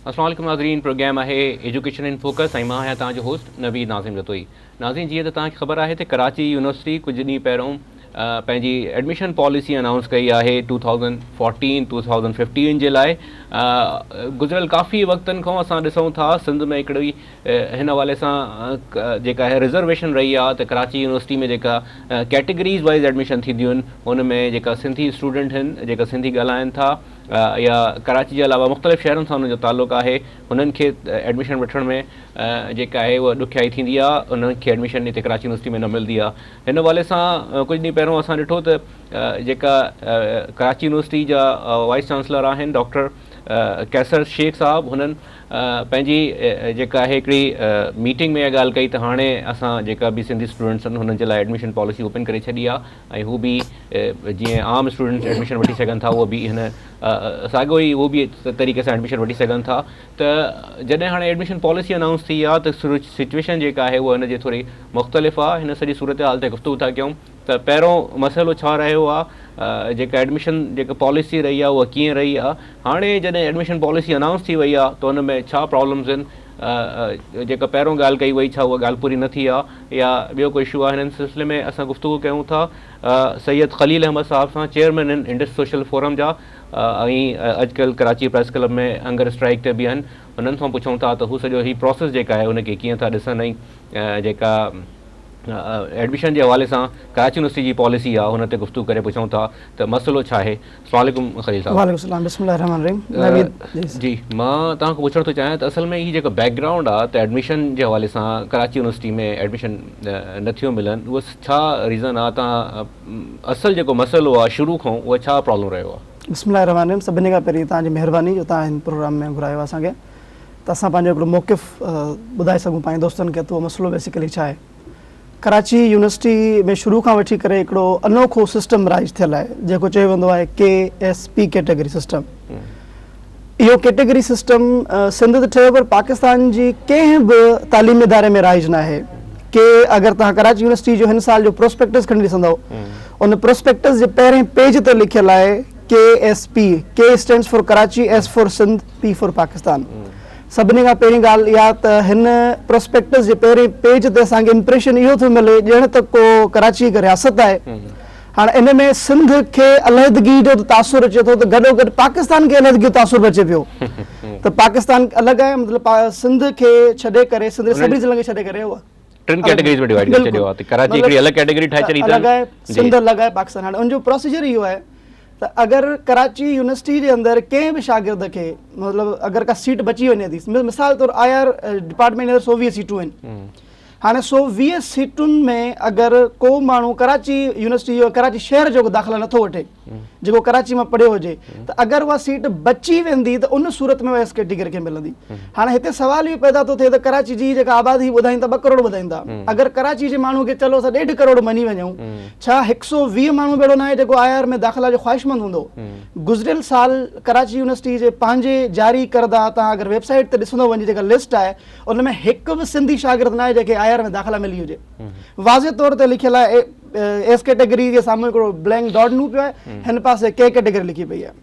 अस्सलाम वालेकुम नाज़रीन, प्रोग्राम है एजुकेशन इन फोकस ऐं मां आहियां तव्हांजो होस्ट नवीद नाज़िम रतोई। नाज़रीन, जीअं त तव्हांखे ख़बर आहे त कराची यूनिवर्सिटी कुझु ॾींहं पहिरियों पंहिंजी एडमिशन पॉलिसी अनाउंस कई आहे 2014-2015 जे लाइ। गुज़िरियल काफ़ी वक़्तनि खां असां ॾिसूं था सिंध में हिकिड़ी हिन हवाले सां जेका आहे रिज़र्वेशन रही आहे त कराची यूनिवर्सिटी में जेका कैटेगरीज़ वाइज़ एडमिशन थींदियूं आहिनि हुन में जेका सिंधी स्टूडेंट आहिनि जेका सिंधी ॻाल्हाइनि था या कराची जे अलावा मुख़्तलिफ़ शहरनि सां हुनजो तालुक़ु आहे, हुननि खे एडमिशन वठण में जेका आहे उहा ॾुखियाई थींदी आहे, उन्हनि खे एडमिशन हिते कराची यूनिवर्सिटी में न मिलंदी आहे। हिन हवाले सां कुझु ॾींहं पहिरियों असां ॾिठो त जेका कराची यूनिवर्सिटी जा वाइस चांसलर आहिनि डॉक्टर कैसर शेख साहब, हुननि पंहिंजी जेका आहे हिकिड़ी मीटिंग में इहा ॻाल्हि कई त हाणे असां जेका बि सिंधी स्टूडेंट्स आहिनि हुननि जे लाइ एडमिशन पॉलिसी ओपन करे छॾी आहे ऐं हू बि जीअं आम स्टूडेंट्स एडमिशन वठी सघनि था, उहो बि हिन साॻियो ई उहो बि तरीक़े सां एडमिशन वठी सघनि था। त जॾहिं हाणे एडमिशन पॉलिसी अनाउंस थी आहे त सिचुएशन जेका आहे उहा हिन जी थोरी मुख़्तलिफ़ आहे। हिन सॼी सूरत हाल ते गुफ़्तगू था कयूं त पहिरों मसइलो छा रहियो आहे, जेका एडमिशन जेका पॉलिसी रही आहे उहा कीअं रही आहे, हाणे जॾहिं एडमिशन पॉलिसी अनाउंस थी वई आहे त हुन में छा प्रॉब्लम्स आहिनि, जेका पहिरों ॻाल्हि कई वई छा उहा ॻाल्हि पूरी न थी आहे या ॿियो कोई इशू आहे। हिन सिलसिले में असां गुफ़्तगू कयूं था सैयद ख़लील अहमद साहब सां, चेयरमैन आहिनि इंडस सोशल फोरम जा ऐं अॼुकल्ह कराची प्रेस क्लब में अंगर स्ट्राइक ते बि आहिनि। हुननि खां पुछूं था त हू सॼो हीउ प्रोसेस जेका आहे हुनखे कीअं था ॾिसनि ऐं जेका एडमिशन जे हवाले सां कराची यूनिवर्सिटी जी पॉलिसी आहे हुन ते गुफ़्तगू करे पुछूं था त मसइलो छा आहे। अस्सलाम वालेकुम ख़लील साहब। वालेकुम सलाम, बिस्मिल्लाहिर्रहमानिर्रहीम। जी, मां तव्हांखां पुछणु थो चाहियां त असल में हीउ जेको बैकग्राउंड आहे त एडमिशन जे हवाले सां कराची यूनिवर्सिटी में एडमिशन नथियूं मिलनि, उहो छा रीज़न आहे? तव्हां असुलु जेको मसइलो आहे शुरू खां उहो छा प्रॉब्लम रहियो आहे? बिस्मिल्लाहिर्रहमानिर्रहीम। सभिनी खां पहिरीं तव्हांजी महिरबानी जो तव्हां हिन प्रोग्राम में घुरायो असांखे त असां पंहिंजो हिकिड़ो मौक़िफ़ ॿुधाए सघूं पंहिंजे दोस्तनि खे त उहो मसइलो बेसिकली छा आहे। कराची यूनिवर्सिटी में शुरू खां वठी करे हिकिड़ो अनोखो सिस्टम राइज थियल आहे जेको चयो वेंदो आहे KSP कैटेगरी सिस्टम। इहो कैटेगरी सिस्टम सिंध त ठहियो पर पाकिस्तान जी कंहिं बि तालीमी इदारे में राइज न आहे। के अगरि तव्हां कराची यूनिवर्सिटी जो हिन साल जो प्रोस्पेक्टस खणी ॾिसंदव, उन प्रोस्पेक्टस जे पहिरें पेज ते लिखियलु आहे KSP, K stands for Karachi, S for Sindh, P for Pakistan. सभिनी खां पहिरीं ॻाल्हि इहा त हिन प्रोस्पेक्टस जे पहिरें पेज ते असांखे इम्प्रेशन इहो थो मिले ॼण त को कराची हिकु रियासत आहे। हाणे इन में सिंध खे अलहदगी जो तासुर अचे थो त गॾोगॾु पाकिस्तान खे अलहदगी जो तासुर बि अचे पियो त पाकिस्तान अलॻि आहे, मतिलबु सिंध खे छॾे करे सिंध सभिनी ज़िलनि खे छॾे करे उहा टिनि कैटेगरीज़ में डिवाइड करे छॾियो आहे त कराची हिकिड़ी अलॻि कैटेगरी ठाहे छॾी अलॻि आहे, सिंध अलॻि आहे, पाकिस्तान। हाणे उनजो प्रोसीजर इहो आहे त अगरि कराची यूनिवर्सिटी जे अंदरि कंहिं बि शागिर्द खे मतिलबु अगरि का सीट बची वञे थी, मिसाल तौरु IR डिपार्टमेंट में 120 सीटूं आहिनि। हाणे 120 सीटुनि में अगरि को माण्हू कराची यूनिवर्सिटी जो कराची शहर जो दाख़िला नथो वठे जेको कराची मां पढ़ियो हुजे त अगरि उहा सीट बची वेंदी त उन सूरत में उहा एस कैटेगरी खे मिलंदी। हाणे हिते सुवाल इहो पैदा थो थिए त कराची जी जेका आबादी ॿुधाईंदा 2 करोड़ ॿुधाईंदा, अगरि कराची जे माण्हू खे चलो असां 1.5 करोड़ मञी वञूं, छा 120 माण्हू भेड़ो न आहे जेको IR में दाख़िला जो ख़्वाहिशमंद हूंदो? गुज़िरियल साल कराची यूनिवर्सिटी जे पंहिंजे जारी करदा तव्हां अगरि वेबसाइट ते ॾिसंदो वञे जेका लिस्ट आहे उन में हिकु बि सिंधी शागिर्द न आहे जेके IR में दाख़िला मिली हुजे। वाज़े तौर ते लिखियलु आहे एस कैटेगरी जे साम्हूं हिकिड़ो ब्लैंक डॉट नू पियो आहे, हिन पासे K कैटेगरी लिखी पई आहे।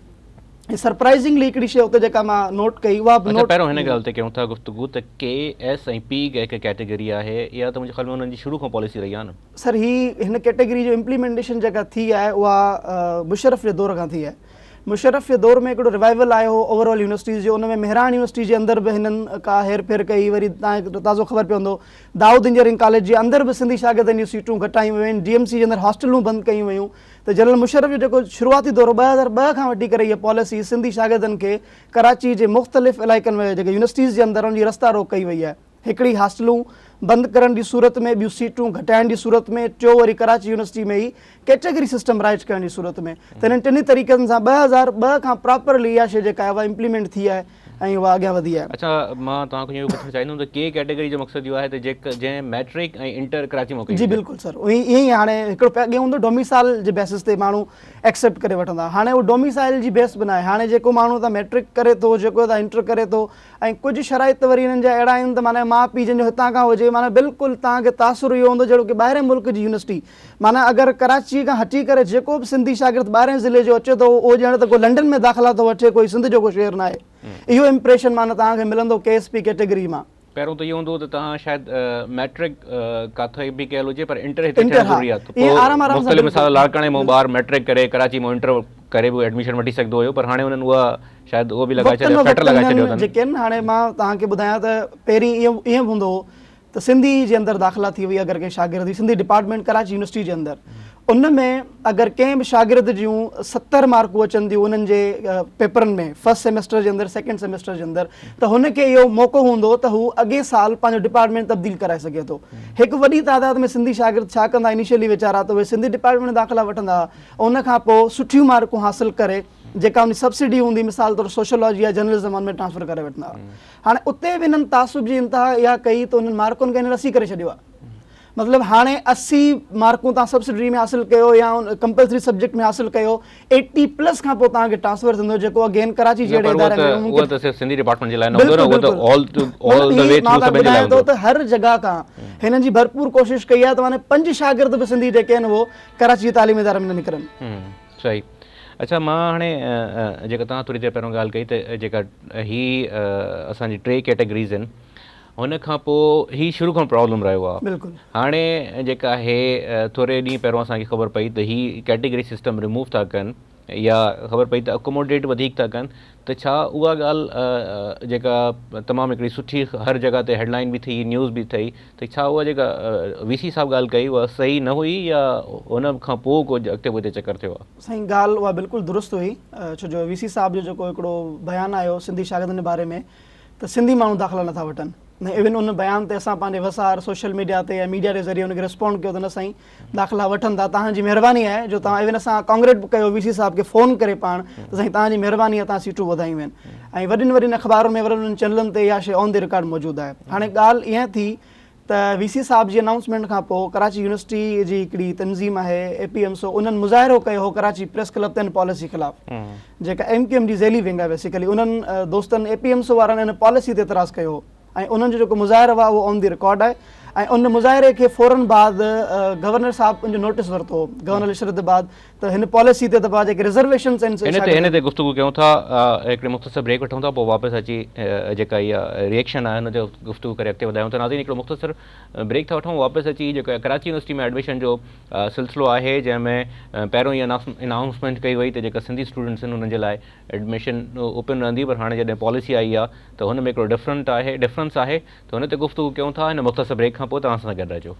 सरप्राइजिंगली हिकिड़ी शइ हुते जेका मां नोट कई उहा पहिरियों हिन ॻाल्हि ते कयूं था गुफ़्तगू त KS ऐं P हिकु कैटेगरी आहे, इहा त मुंहिंजे ख़्याल में हुननि जी शुरू खां पॉलिसी रही आहे न? सर, हिन कैटेगरी जो इम्प्लीमेंटेशन जेका थी आहे उहा मुशर्रफ जे दौर खां थी आहे। मुशर्रफ जे दौर में हिकिड़ो रिवाइवल आयो हो ओवरऑल यूनिवर्सिटीज़ जो, उन में मेहरान यूनिवर्सिटी जे अंदरि बि हिननि का हेर फेर कई। वरी तव्हांखे ताज़ो ख़बर पियो हूंदो दाऊद इंजीनियरिंग कॉलेज जे अंदरि बि सिंधी शागिर्दनि जूं सीटूं घटायूं वयूं आहिनि, DMC जे अंदरि हॉस्टलूं बंदि कयूं वयूं। त जनरल मुशर्रफ जो जेको शुरूआती दौर 2002 खां वठी करे इहा पॉलिसी सिंधी शागिर्दनि खे कराची जे मुख़्तलिफ़ इलाइक़नि में जेके यूनिवर्सिटीज़ जे अंदरि उनजी रस्ता रोक कई वई आहे। हिकिड़ी हॉस्टलूं बंदि करण जी सूरत में, ॿियूं सीटूं घटाइण जी सूरत में, टियों वरी कराची यूनिवर्सिटी में ई कैटेगरी सिस्टम राइज करण जी सूरत में। त हिननि टिनी तरीक़नि सां 2002 खां प्रॉपरली इहा शइ जेका आहे उहा इम्प्लीमेंट थी आहे ऐं उहा अॻियां वधी आहे। अच्छा, मां तव्हांखे इहो पुछणु चाहींदुमि त K कैटेगरी जो मक़सदु इहो आहे त जंहिं मैट्रिक ऐं इंटर कराची में कई? जी बिल्कुलु सर, ईअं ई हाणे हिकिड़ो अॻे हूंदो डोमिसाइल जे बेसिस ते माण्हू एक्सेप्ट करे वठंदा, हाणे उहो डोमिसाइल जी बेस बि न आहे। हाणे जेको माण्हू त मैट्रिक करे थो, जेको त इंटर करे थो, ऐं कुझु शराइत वरी हिननि जा अहिड़ा आहिनि त माना माउ पीउ जंहिंजो हितां खां हुजे, माना बिल्कुलु तव्हांखे तासुर इहो हूंदो जहिड़ो की ॿाहिरें मुल्क जी यूनिवर्सिटी, माना अगरि कराची खां हटी करे जेको बि सिंधी शागिर्द ॿाहिरें ज़िले जो अचे थो उहो ॼण त को लंडन में दाख़िला थो वठे, कोई सिंध जो को शहर न आहे। इहो इम्प्रेशन माना तव्हांखे मिलंदो KSP कैटेगरी मां। पहिरों त इहो हूंदो त तव्हां शायदि मैट्रिक काथे बि कयल हुजे पर इंटर हिते इंटर, थियणु ज़रूरी आहे, त इहे आराम सां मुख़्तलिफ़ मिसाल बिल्कुलु। लाड़काणे मां ॿार मैट्रिक करे कराची मां इंटर करे बि एडमिशन वठी सघंदो हुयो, पर हाणे हुननि उहा शायदि उहो बि लॻाए छॾियो, फेटर लॻाए छॾियो अथनि। जेके आहिनि हाणे मां तव्हांखे ॿुधायां त पहिरीं ईअं हूंदो हो त सिंधी जे अंदरि दाख़िला थी वई अगरि कंहिं शागिर्द जी, सिंधी डिपार्टमेंट कराची यूनिवर्सिटी जे अंदरि, उन में अगरि कंहिं बि शागिर्द जूं 70 मार्कूं अचनि थियूं उन्हनि जे पेपरनि में फर्स्ट सेमेस्टर जे अंदरि सेकेंड सेमेस्टर जे अंदरि, त हुनखे इहो मौक़ो हूंदो त हू अॻे साल पंहिंजो डिपार्टमेंट तब्दील कराए सघे थो। हिकु वॾी तादाद में सिंधी शागिर्द छा कंदा इनिशियली वीचारा त उहे सिंधी डिपार्टमेंट में दाख़िला वठंदा, उन खां पोइ सुठियूं मार्कूं हासिल करे जेका उन सब्सिडी हूंदी, मिसाल तौरु सोशोलॉजी या जर्नलिज़म में ट्रांसफर करे वठंदा। हाणे उते बि हिननि तासुब जी इंतिहा इहा कई त उन्हनि मार्कुनि खे रसी करे छॾियो आहे। मतिलबु हाणे 80 मार्कूं तव्हां सब्सिडी में हासिल कयो या कंपल्सरी सब्जेक्ट में हासिल कयो, 80+ खां पोइ तव्हांखे ट्रांसफर थींदो, जेको अगेन कराची जहिड़े इदारे में उहो त सिर्फ़ सिंधी डिपार्टमेंट जे लाइ न हूंदो, उहो त ऑल द वे थ्रू सभिनि जे लाइ हूंदो। त हर जगह खां हिननि जी भरपूर कोशिशि कई आहे त माने 5 शागिर्द बि सिंधी जेके आहिनि उहो कराची तालीमी इदारे में न निकिरनि। सही। अच्छा, मां हाणे जेका तव्हां थोरी देरि पहिरियों ॻाल्हि कई त जेका ही असांजी 3 कैटेगरीज़ आहिनि, हुन खां पोइ ही शुरू खां प्रॉब्लम रहियो आहे। बिल्कुलु। हाणे जेका आहे थोरे ॾींहं पहिरियों असांखे ख़बर पई त ही कैटेगरी सिस्टम रिमूव था कनि या ख़बर पई त अकोमोडेट वधीक था कनि, त छा उहा ॻाल्हि जेका तमामु हिकिड़ी सुठी हर जॻह ते हेडलाइन बि थी, न्यूज़ बि थी, त छा उहा जेका VC साहब ॻाल्हि कई उहा सही न हुई या उन खां पोइ कुझु अॻिते पुठिते चकर थियो आहे? साईं, ॻाल्हि उहा बिल्कुलु दुरुस्त हुई, छो जो VC साहब जो जेको हिकिड़ो बयानु आयो सिंधी शागिर्दनि जे बारे में त सिंधी माण्हू दाख़िला नथा वठनि, न इवन उन बयान ते असां पंहिंजे वसार सोशल मीडिया ते या मीडिया जे ज़रिए हुनखे रिस्पॉन्ड कयो त न साईं दाख़िला वठनि था, तव्हांजी महिरबानी आहे जो तव्हां इवन असां कांग्रेट बि कयो VC साहब खे फ़ोन करे पाण त साईं तव्हांजी महिरबानी आहे, तव्हां सीटूं वधायूं आहिनि, ऐं वॾियुनि वॾियुनि अख़बारुनि में वॾनि चैनलनि ते इहा शइ ऑन द रिकॉर्ड मौजूदु आहे। हाणे ॻाल्हि ईअं थी त VC साहब जी अनाउंसमेंट खां पोइ कराची यूनिवर्सिटी जी हिकिड़ी तंज़ीम आहे APMSO, उन्हनि मुज़ाहिरो कयो हो कराची प्रेस क्लब ते पॉलिसी ख़िलाफ़ु, जेका MQM जी ज़ैली विंग आहे बेसिकली, उन्हनि दोस्तनि APMSO वारनि इन पॉलिसी ते एतिराज़ कयो हो ऐं उन्हनि जो जेको मुज़ाहिरो आहे उहो ऑन द रिकॉर्ड आहे, ऐं उन मुज़ाहिरे खे फ़ौरन बाद गवर्नर साहब पंहिंजो नोटिस वरितो, गवर्नर इशरदाबाद, त हिन पॉलिसी ते दफ़ा जेके रिजर्वेशन्स आहिनि हिन ते गुफ़्तगू कयूं था, हिकिड़े मुख़्तसर ब्रेक वठूं था, पोइ वापसि अची जेका इहा रिएक्शन आहे हुन ते गुफ़्तगू करे अॻिते वधायूं था। नाज़रीन, हिकिड़ो मुख़्तसर ब्रेक था वठूं, वापसि अची जेको कराची यूनिवर्सिटी में एडमिशन जो सिलसिलो आहे, जंहिंमें पहिरियों इहा अनाउंसमेंट कई वई त जेका सिंधी स्टूडेंट्स आहिनि उन्हनि जे लाइ एडमिशन ओपन रहंदी, पर हाणे जॾहिं पॉलिसी आई आहे त हुन में हिकिड़ो डिफरेंस आहे, त हुन ते गुफ़्तगू कयूं था। हिन मुख़्तसर ब्रेक खां पोइ तव्हां सां गॾु रहिजो।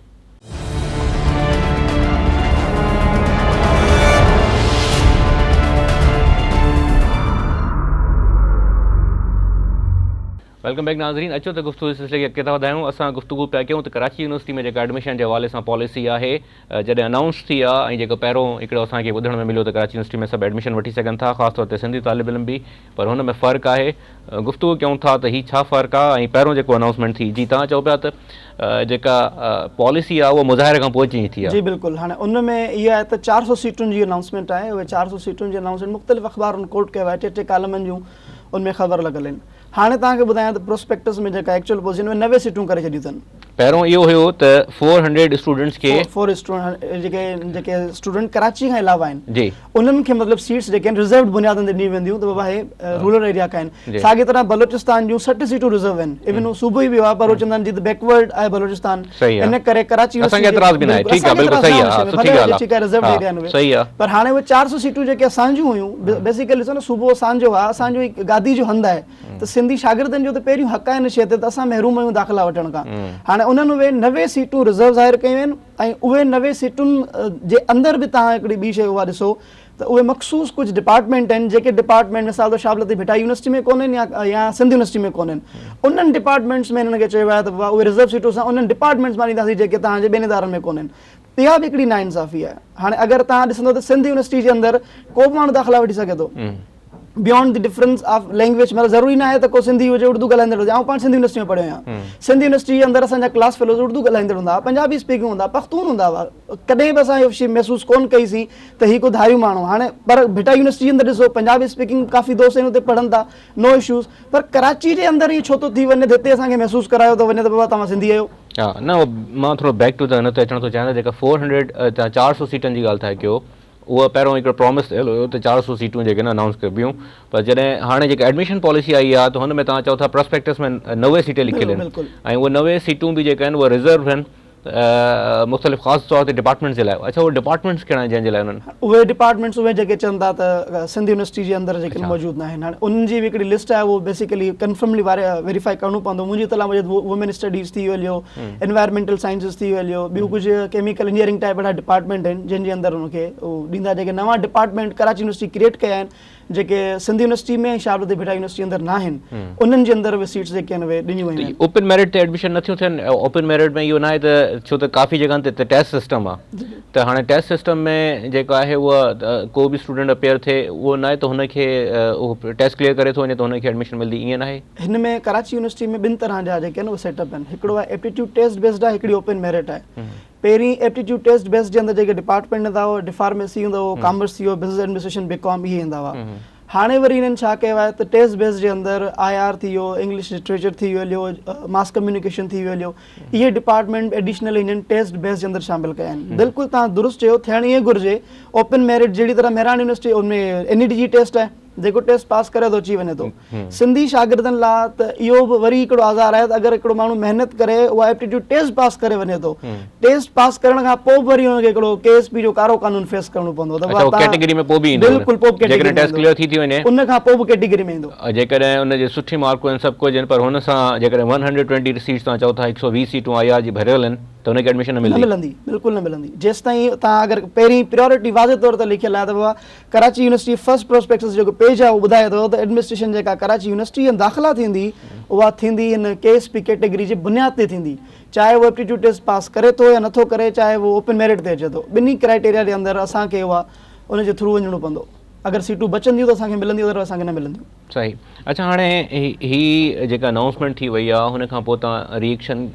वेलकम बैक नाज़रीन, अचो त गुफ़्तगू सिलसिले खे अॻिते था वधायूं। असां गुफ़्तगू पिया कयूं त कराची यूनिवर्सिटी में जेका एडमिशन जे हवाले सां पॉलिसी आहे जॾहिं अनाउंस थी आहे, ऐं जेको पहिरों हिकिड़ो असांखे ॿुधण में मिलियो त कराची यूनिवर्सिटी में सभु एडमिशन वठी सघनि था, ख़ासि तौर ते सिंधी तालिब इल्म बि, पर हुन में फ़र्क़ु आहे। गुफ़्तगू कयूं था त हीउ छा फ़र्क़ु आहे, ऐं पहिरों जेको अनाउंसमेंट थी, जी तव्हां चओ पिया त जेका पॉलिसी आहे उहा मुज़ाहिरे खां पोइ चेंज थी आहे। जी बिल्कुलु। हाणे उन में इहा आहे त 400 सीटुनि जी अनाउंसमेंट आहे, उहे 400 सीटुनि जी अनाउंसमेंट मुख़्तलिफ़ अख़बारुनि कोट कयो आहे, 2 कालमनि जूं उनमें ख़बर लॻल आहिनि। हाणे तव्हांखे ॿुधायां त प्रोस्पेक्टस में जेका एक्चुअल पोज़ीशन में 90 सीटूं करे छॾियूं अथनि। पहिरों इहो हुयो त 400 स्टूडेंट्स खे जेके स्टूडेंट कराची खां अलावा आहिनि जी उन्हनि खे मतिलबु सीट्स जेके आहिनि रिज़र्व बुनियादनि ते ॾिनी वेंदियूं त बाबा हे रूरल एरिया का आहिनि। साॻी तरह बलोचिस्तान जूं 60 सीटूं रिज़र्व आहिनि, इवन उहो सूबो ई वियो आहे, पर उहो चवंदा आहिनि जी बैकवर्ड आहे बलोचिस्तान, इन करे कराची पर हाणे उहे 400 सीटूं जेके असांजूं हुयूं बेसिकली ॾिसो न, सूबो असांजो आहे, असांजो गादी जो हंधु आहे, त सिंधी शागिर्दनि जो त पहिरियों हक़ आहे इन शइ ते त असां महरूम आहियूं दाख़िला वठण खां। हाणे उन्हनि उहे 90 सीटूं रिज़र्व ज़ाहिर कयूं आहिनि, ऐं उहे 90 सीटुनि जे अंदरि बि तव्हां हिकिड़ी ॿी शइ उहा ॾिसो त उहे मख़सूस कुझु डिपार्टमेंट आहिनि जेके डिपार्टमेंट मिसाल तौरु शाबलती भिटाई यूनिवर्सिटी में कोन्हनि या सिंध यूनिवर्सिटी में कोन्हनि, उन्हनि डिपार्टमेंट्स में हिननि खे चयो आहे त बाबा उहे रिज़र्व सीटूं असां उन्हनि डिपार्टमेंट्स मां ॾींदासीं जेके तव्हांजे ॿियनि इदारनि में कोन्हनि। इहा बि हिकिड़ी नाइंसाफ़ी आहे। हाणे अगरि तव्हां ॾिसंदो त सिंध यूनिवर्सिटी जे अंदरि को बि माण्हू दाख़िला वठी सघे थो beyond the difference of language, मतिलबु ज़रूरी न आहे त को सिंधी हुजे उर्दू ॻाल्हाईंदड़ हुजे। पाण सिंधी यूनिवर्सिटी में पढ़ियो आहियां, सिंध यूनिवर्सिटी जे अंदरि असांजा क्लास फेलोज़ उर्दू ॻाल्हाईंदड़ हूंदा, पंजाबी स्पीकिंग हूंदा, पख्तून हूंदा हुआ, कॾहिं बि असां इहो शइ महसूसु कोन कईसीं त हीउ को धारियूं माण्हू। हाणे पर भिटा यूनिवर्सिटी जे अंदरि ॾिसो पंजाबी स्पीकिंग काफ़ी दोस्त आहिनि, हुते पढ़नि था, नो इशूज़, पर कराची जे अंदरि इहो छो थो थी वञे, हिते असांखे महसूसु करायो थो वञे त बाबा तव्हां सिंधी आहियो। हा, न मां थोरो बैक टू द हिन ते अचणु थो चाहियां, जेका 400 सीटनि जी ॻाल्हि था कयो, उहा पहिरियों हिकिड़ो प्रॉमिस थियल हुयो त 400 सीटूं जेके न अनाउंस कबियूं, पर जॾहिं हाणे जेका एडमिशन पॉलिसी आई आहे त हुन में तव्हां चओ था प्रोस्पेक्टस में 90 सीटें लिखियल आहिनि, बिल्कुलु। ऐं उहे 90 सीटूं बि जेके आहिनि उहे रिज़र्व आहिनि मुख़्तलिफ़ ख़ासि तौर ते डिपार्टमेंट्स जे लाइ। अच्छा, उहे डिपार्टमेंट्स कहिड़ा आहिनि जंहिंजे लाइ उन्हनि? उहे डिपार्टमेंट्स उहे जेके चवनि था त सिंध यूनिवर्सिटी जे अंदरि जेके मौजूदु न आहिनि, हाणे उन्हनि जी बि हिकिड़ी लिस्ट आहे, उहो बेसिकली कंफर्मली वेरीफाई करिणो पवंदो। मुंहिंजी इतला मुजिब वुमेन स्टडीज़ थी वियो, एनवायरमेंटल साइंसिस थी वियो, ॿियूं कुझु केमिकल इंजीनियरिंग टाइप अहिड़ा डिपार्टमेंट आहिनि जंहिंजे अंदरि उनखे ॾींदा। जेके नवां डिपार्टमेंट कराची यूनिवर्सिटी क्रिएट कया आहिनि, जेके सिंध यूनिवर्सिटी में ऐं शाहबूद भीटा यूनिवर्सिटी अंदरि न आहिनि, उन्हनि जे अंदरि उहे सीट्स जेके आहिनि उहे ॾिनियूं वयूं आहिनि। ओपन मेरिट ते एडमिशन नथियूं थियनि? ओपन मेरिट में इहो न आहे त, छो त काफ़ी जॻहनि ते टेस्ट सिस्टम आहे, त हाणे टेस्ट सिस्टम में जेका आहे उहा को बि स्टूडेंट अपेयर थिए उहो न आहे त हुनखे उहो टेस्ट क्लियर करे थो वञे त हुनखे एडमिशन मिलंदी, ईअं न आहे? हिन में कराची यूनिवर्सिटी में ॿिनि तरह जा जेके आहिनि उहे सेटअप आहिनि। हिकिड़ो आहे एप्टीट्यूड टेस्ट बेस्ड आहे, हिकिड़ी ओपन मेरिट आहे। पहिरीं एप्टीट्यूड टेस्ट बेस्ड जे अंदरि जेके डिपार्टमेंट ईंदा हुआ, फार्मेसी हूंदो हुओ, कॉमर्स थी वियो, बिज़नेस एडमिनिस्ट्रेशन, बीकॉम, इहे ईंदा हुआ। हाणे वरी हिननि छा कयो आहे त टेस्ट बेस्ड जे अंदरि IR थी वियो, इंग्लिश लिटरेचर थी वियो, मास कम्युनिकेशन थी वियो, इहे डिपार्टमेंट एडिशनली हिननि टेस्ट बेस्ड जे अंदरि शामिल कया आहिनि। बिल्कुलु तव्हां दुरुस्त चयो, थियणु ईअं घुरिजे। ओपन मेरिट जहिड़ी तरह मेहरान यूनिवर्सिटी उनमें NET जी टेस्ट आहे, जेको टेस्ट पास करे थो अची वञे थो। सिंधी शागिर्दनि लाइ त इहो बि वरी हिकिड़ो आज़ार आहे त अगरि हिकिड़ो माण्हू महिनत करे, उहा एप्टीट्यूड टेस्ट पास करे वञे थो, टेस्ट पास करण खां पोइ वरी हुनखे हिकिड़ो KSP जो कारो कानून फेस करणो पवंदो। कैटेगरी में पोइ बि ईंदो? बिल्कुलु, पोइ कैटेगरी टेस्ट क्लियर थी वञे उन खां पोइ बि कैटेगरी में ईंदो। जेकॾहिं उनजे सुठी मार्कूं आहिनि, सभु कुझु आहिनि, पर हुन सां जेकॾहिं 120 सीट्स तव्हां चओ था 120 सीटूं IR जी भरियल आहिनि, त हुनखे एडमिशन न मिलंदी? बिल्कुलु न मिलंदी। जेसि ताईं तव्हां अगरि पहिरीं प्रियोरिटी वाज़े तौर ते लिखियल आहे त बाबा कराची यूनिवर्सिटी फर्स्ट प्रोस्पेक्टस जेको पेज आहे उहो ॿुधाए थो त एडमिनिस्ट्रेशन जेका कराची यूनिवर्सिटी में दाख़िला थींदी उहा थींदी हिन KSP कैटेगरी जे बुनियाद ते थींदी, चाहे उहो एप्टीट्यूड टेस्ट पास करे थो या नथो करे, चाहे उहो ओपन मेरिट ते अचे थो। ॿिन्ही क्राइटेरिया जे अंदरि असांखे उहा उनजे थ्रू वञिणो पवंदो। अगरि सीटूं बचंदियूं त असांखे मिलंदियूं, अगरि असांखे न मिलंदियूं। सही। अच्छा, हाणे ही जेका अनाउंसमेंट थी वई आहे, हुन खां पोइ तव्हां रिएक्शन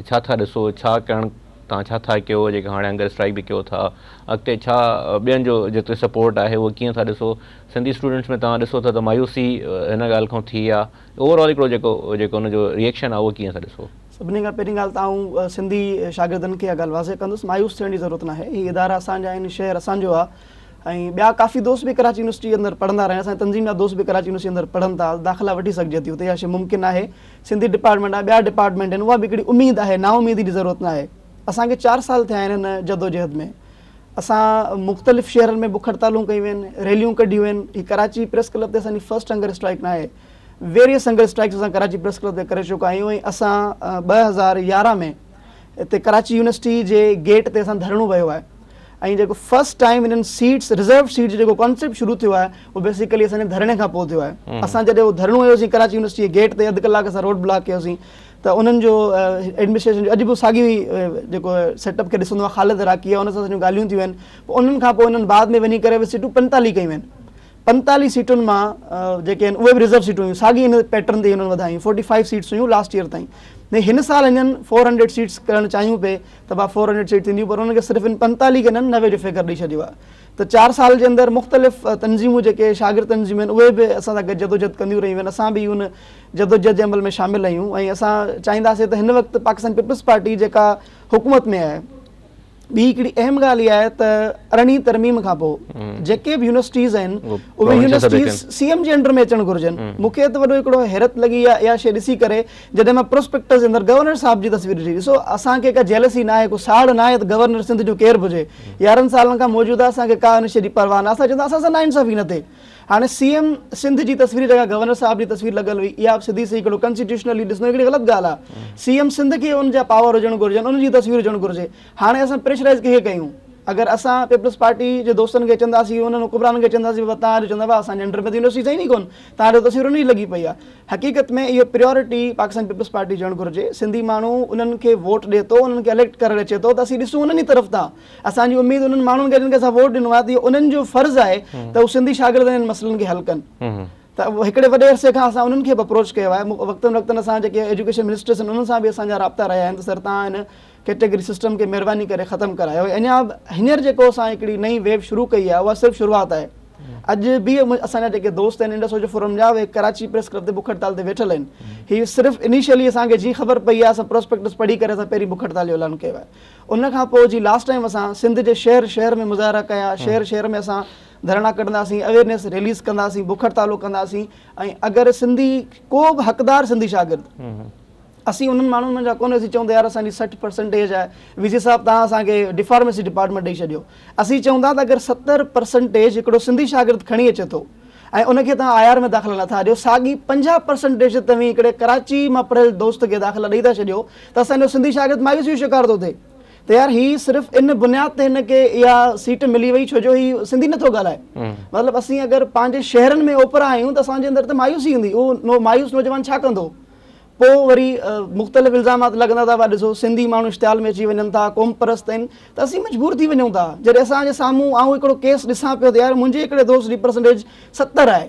छा था ॾिसो, छा करणु तव्हां छा था कयो, जेका हाणे अंगर स्ट्राइक बि कयो था, अॻिते छा ॿियनि जो जेतिरो सपोर्ट आहे उहो कीअं था ॾिसो? सिंधी स्टूडेंट्स में तव्हां ॾिसो था त मायूसी हिन ॻाल्हि खां थी आहे, ओवरऑल हिकिड़ो जेको हुनजो रिएक्शन आहे उहो कीअं था ॾिसो? सभिनी खां पहिरीं ॻाल्हि तव्हां सिंधी शागिर्दनि खे इहा ॻाल्हि वाज़े कंदुसि, मायूस थियण जी ज़रूरत न आहे। हीअ इदारा असांजा आहिनि, शहर असांजो आहे, ऐं ॿिया काफ़ी दोस्त बि कराची यूनिवर्सिटी अंदरि पढ़ंदा रहिया। असांजे तंज़ीम जा दोस्त बि कराची यूनिवर्सिटी अंदरि पढ़नि था, दाख़िला वठी सघिजे थी, हुते इहा शइ मुमकिन आहे। सिंधी डिपार्टमेंट आहे, ॿिया डिपार्टमेंट आहिनि, उहा बि हिकिड़ी उमेदु आहे, नाउमीदी जी ज़रूरत न आहे। असांखे 4 साल थिया आहिनि हिन जदोजहद में। असां मुख़्तलिफ़ शहरनि में बुख हड़तालूं कयूं आहिनि, रैलियूं कढियूं आहिनि। ही कराची प्रेस क्लब ते असांजी फर्स्ट हंगर स्ट्राइक न आहे, वेरियस हंगर स्ट्राइक्स असां कराची प्रेस क्लब ते करे चुका आहियूं। ऐं असां 2011 में हिते कराची यूनिवर्सिटी जे गेट ते असां धरणो वियो आहे, ऐं जेको फर्स्ट टाइम हिननि सीट्स रिज़र्व सीट्स जेको कॉन्सेप्ट शुरू थियो आहे उहो बेसिकली असांजे धरणे खां पोइ थियो आहे। असां जॾहिं उहो धरणो हुयोसीं कराची यूनिवर्सिटी जे गेट ते, अधु कलाक असां रोड ब्लॉक कयोसीं, त उन्हनि जो एडमिनिस्ट्रेशन जो अॼु बि साॻी जेको सेटअप खे ॾिसंदो आहे, ख़ालिद इराक़ी आहे, उन सां असांजूं ॻाल्हियूं थियूं आहिनि। पोइ उन्हनि खां पोइ उन्हनि बाद में वञी करे सीटूं 45 कयूं आहिनि। 45 सीटुनि मां जेके आहिनि उहे बि रिज़र्व सीटूं हुयूं, साॻी हिन पैटर्न ते हुननि वधायूं। 45 सीट्स हुयूं लास्ट ईयर ताईं। हिन साल हिननि 400 सीट्स करणु चाहियूं पिए त भाउ 400 सीट थींदियूं, पर हुनखे सिर्फ़ु हिन 45 खे हिननि 90 जो फिगर ॾेई छॾियो आहे। त 4 साल जे अंदरि मुख़्तलिफ़ तंज़ीमूं जेके शागिर्द तंज़ीमूं आहिनि उहे बि असां सां गॾु जदोजहद कंदियूं रहियूं आहिनि। असां बि हुन जदोजहद जे अमल में शामिल आहियूं, ऐं असां चाहींदासीं त हिन वक़्तु पाकिस्तान पीपल्स पार्टी जेका हुकूमत में आहे, ॿी हिकिड़ी अहम ॻाल्हि इहा आहे त 18वीं तरमीम खां पोइ जेके बि यूनिवर्सिटीज़ आहिनि उहे यूनिवर्सिटीज़ CM जे अंडर में अचणु घुरिजनि। मूंखे त वॾो हिकिड़ो हैरत लॻी आहे इहा शइ ॾिसी करे, जॾहिं मां प्रोस्पेक्टस जे अंदरि गवर्नर साहिब जी तस्वीर ॾिठी। ॾिसो, असांखे का जेलसी न आहे, को साड़ न आहे त गवर्नर सिंध जो केरु बि हुजे। 11 सालनि खां मौजूदु आहे, असांखे का हिन शइ जी परवाह न। असां चवंदा असां सां नाइंसाफ़ी न थिए। हाणे CM सिंध जी तस्वीर जेका गवर्नर साहिब जी तस्वीर लॻल हुई, इहा सिधी सी हिकिड़ो कॉन्स्टिट्यूशनली ॾिसणो हिकिड़ी ग़लति ॻाल्हि आहे। CM सिंध खे उनजा पावर हुजणु घुरिजनि, उनजी तस्वीर हुजणु घुरिजे। हाणे असां प्रेशराइज़ कीअं कयूं? अगर असां पीपल्स पार्टी जे दोस्तनि खे चवंदासीं, उन्हनि हुकुमराननि खे चवंदासीं तव्हां चवंदा भाउ असांजे अंडर में त यूनिवर्सिटी सही कोन, तव्हांजो तस्वीर उन जी लॻी पई आहे। हक़ीक़त में इहो प्रियोरिटी पाकिस्तान पीपल्स पार्टी ॾियणु घुरिजे। सिंधी माण्हू उन्हनि खे वोट ॾिए थो, उन्हनि खे इलेक्ट करे अचे थो, त असीं ॾिसूं उन्हनि जी तरफ़ था। असांजी उमेदु उन्हनि माण्हुनि खे जिन खे असां वोट ॾिनो आहे, त इहो उन्हनि जो फ़र्ज़ु आहे त उहे सिंधी शागिर्द हिन मसइलनि खे हल कनि। त हिकिड़े वॾे अरसे खां असां उन्हनि खे बि अप्रोच कयो आहे। वक़्तनि वक़्तनि असां जेके एजुकेशन मिनिस्टर्स आहिनि उन्हनि सां बि असांजा राब्ता रहिया आहिनि त सर तव्हां हिन कैटेगरी सिस्टम खे महिरबानी करे ख़तमु करायो। अञा हींअर जेको असां हिकिड़ी नई वेव शुरू कई आहे उहा सिर्फ़ु शुरूआत आहे। अॼु बि असांजा जेके दोस्त आहिनि इंडस जो फोरम जा उहे कराची प्रेस क्लब ते बुख हड़ताल ते वेठल आहिनि। हीअ सिर्फ़ु इनिशियली असांखे जी ख़बर पई आहे, असां प्रोस्पेक्टस पढ़ी करे असां पहिरीं बुख हड़ताल जो ऐलान कयो आहे। उन खां पोइ जी लास्ट टाइम असां सिंध जे शहर में मुज़ाहिरा कया, शहर में असां धरना कढंदासीं, अवेयरनेस रिलीज़ कंदासीं, बुख हड़तालूं कंदासीं। ऐं अगरि सिंधी को बि हक़दार सिंधी शागिर्द असीं उन्हनि माण्हुनि जा कोन असीं चवंदा यार असांजी 60% आहे, वीसी साहिबु तव्हां असांखे डिफार्मेसी डिपार्टमेंट ॾेई छॾियो। असीं चवंदा त अगरि 70% हिकिड़ो सिंधी शागिर्द खणी अचे थो ऐं उनखे तव्हां IR में दाख़िला नथा ॾियो, साॻी 50% तव्हीं हिकिड़े कराची मां पढ़ियल दोस्त खे दाख़िला ॾेई था छॾियो, त असांजो सिंधी शागिर्द मायूसी जो शिकार थो थिए। त यार हीअ सिर्फ़ु इन बुनियाद ते हिनखे इहा सीट मिली वई छो जो हीअ सिंधी नथो ॻाल्हाए। मतिलबु असीं अगरि पंहिंजे शहरनि में ओपरा आहियूं त असांजे अंदरि त मायूसी ईंदी, उहो मायूस नौजवान छा कंदो? पोइ वरी मुख़्तलिफ़ इल्ज़ामात लॻंदा था, ॾिसो सिंधी माण्हू इश्तिहाल में अची वञनि था, क़ौम परस्त आहिनि, त असीं मजबूर थी वञूं था। जॾहिं असांजे साम्हूं आऊं हिकिड़ो केस ॾिसां पियो त यार मुंहिंजे हिकिड़े दोस्त जी परसेंटेज 70 आहे,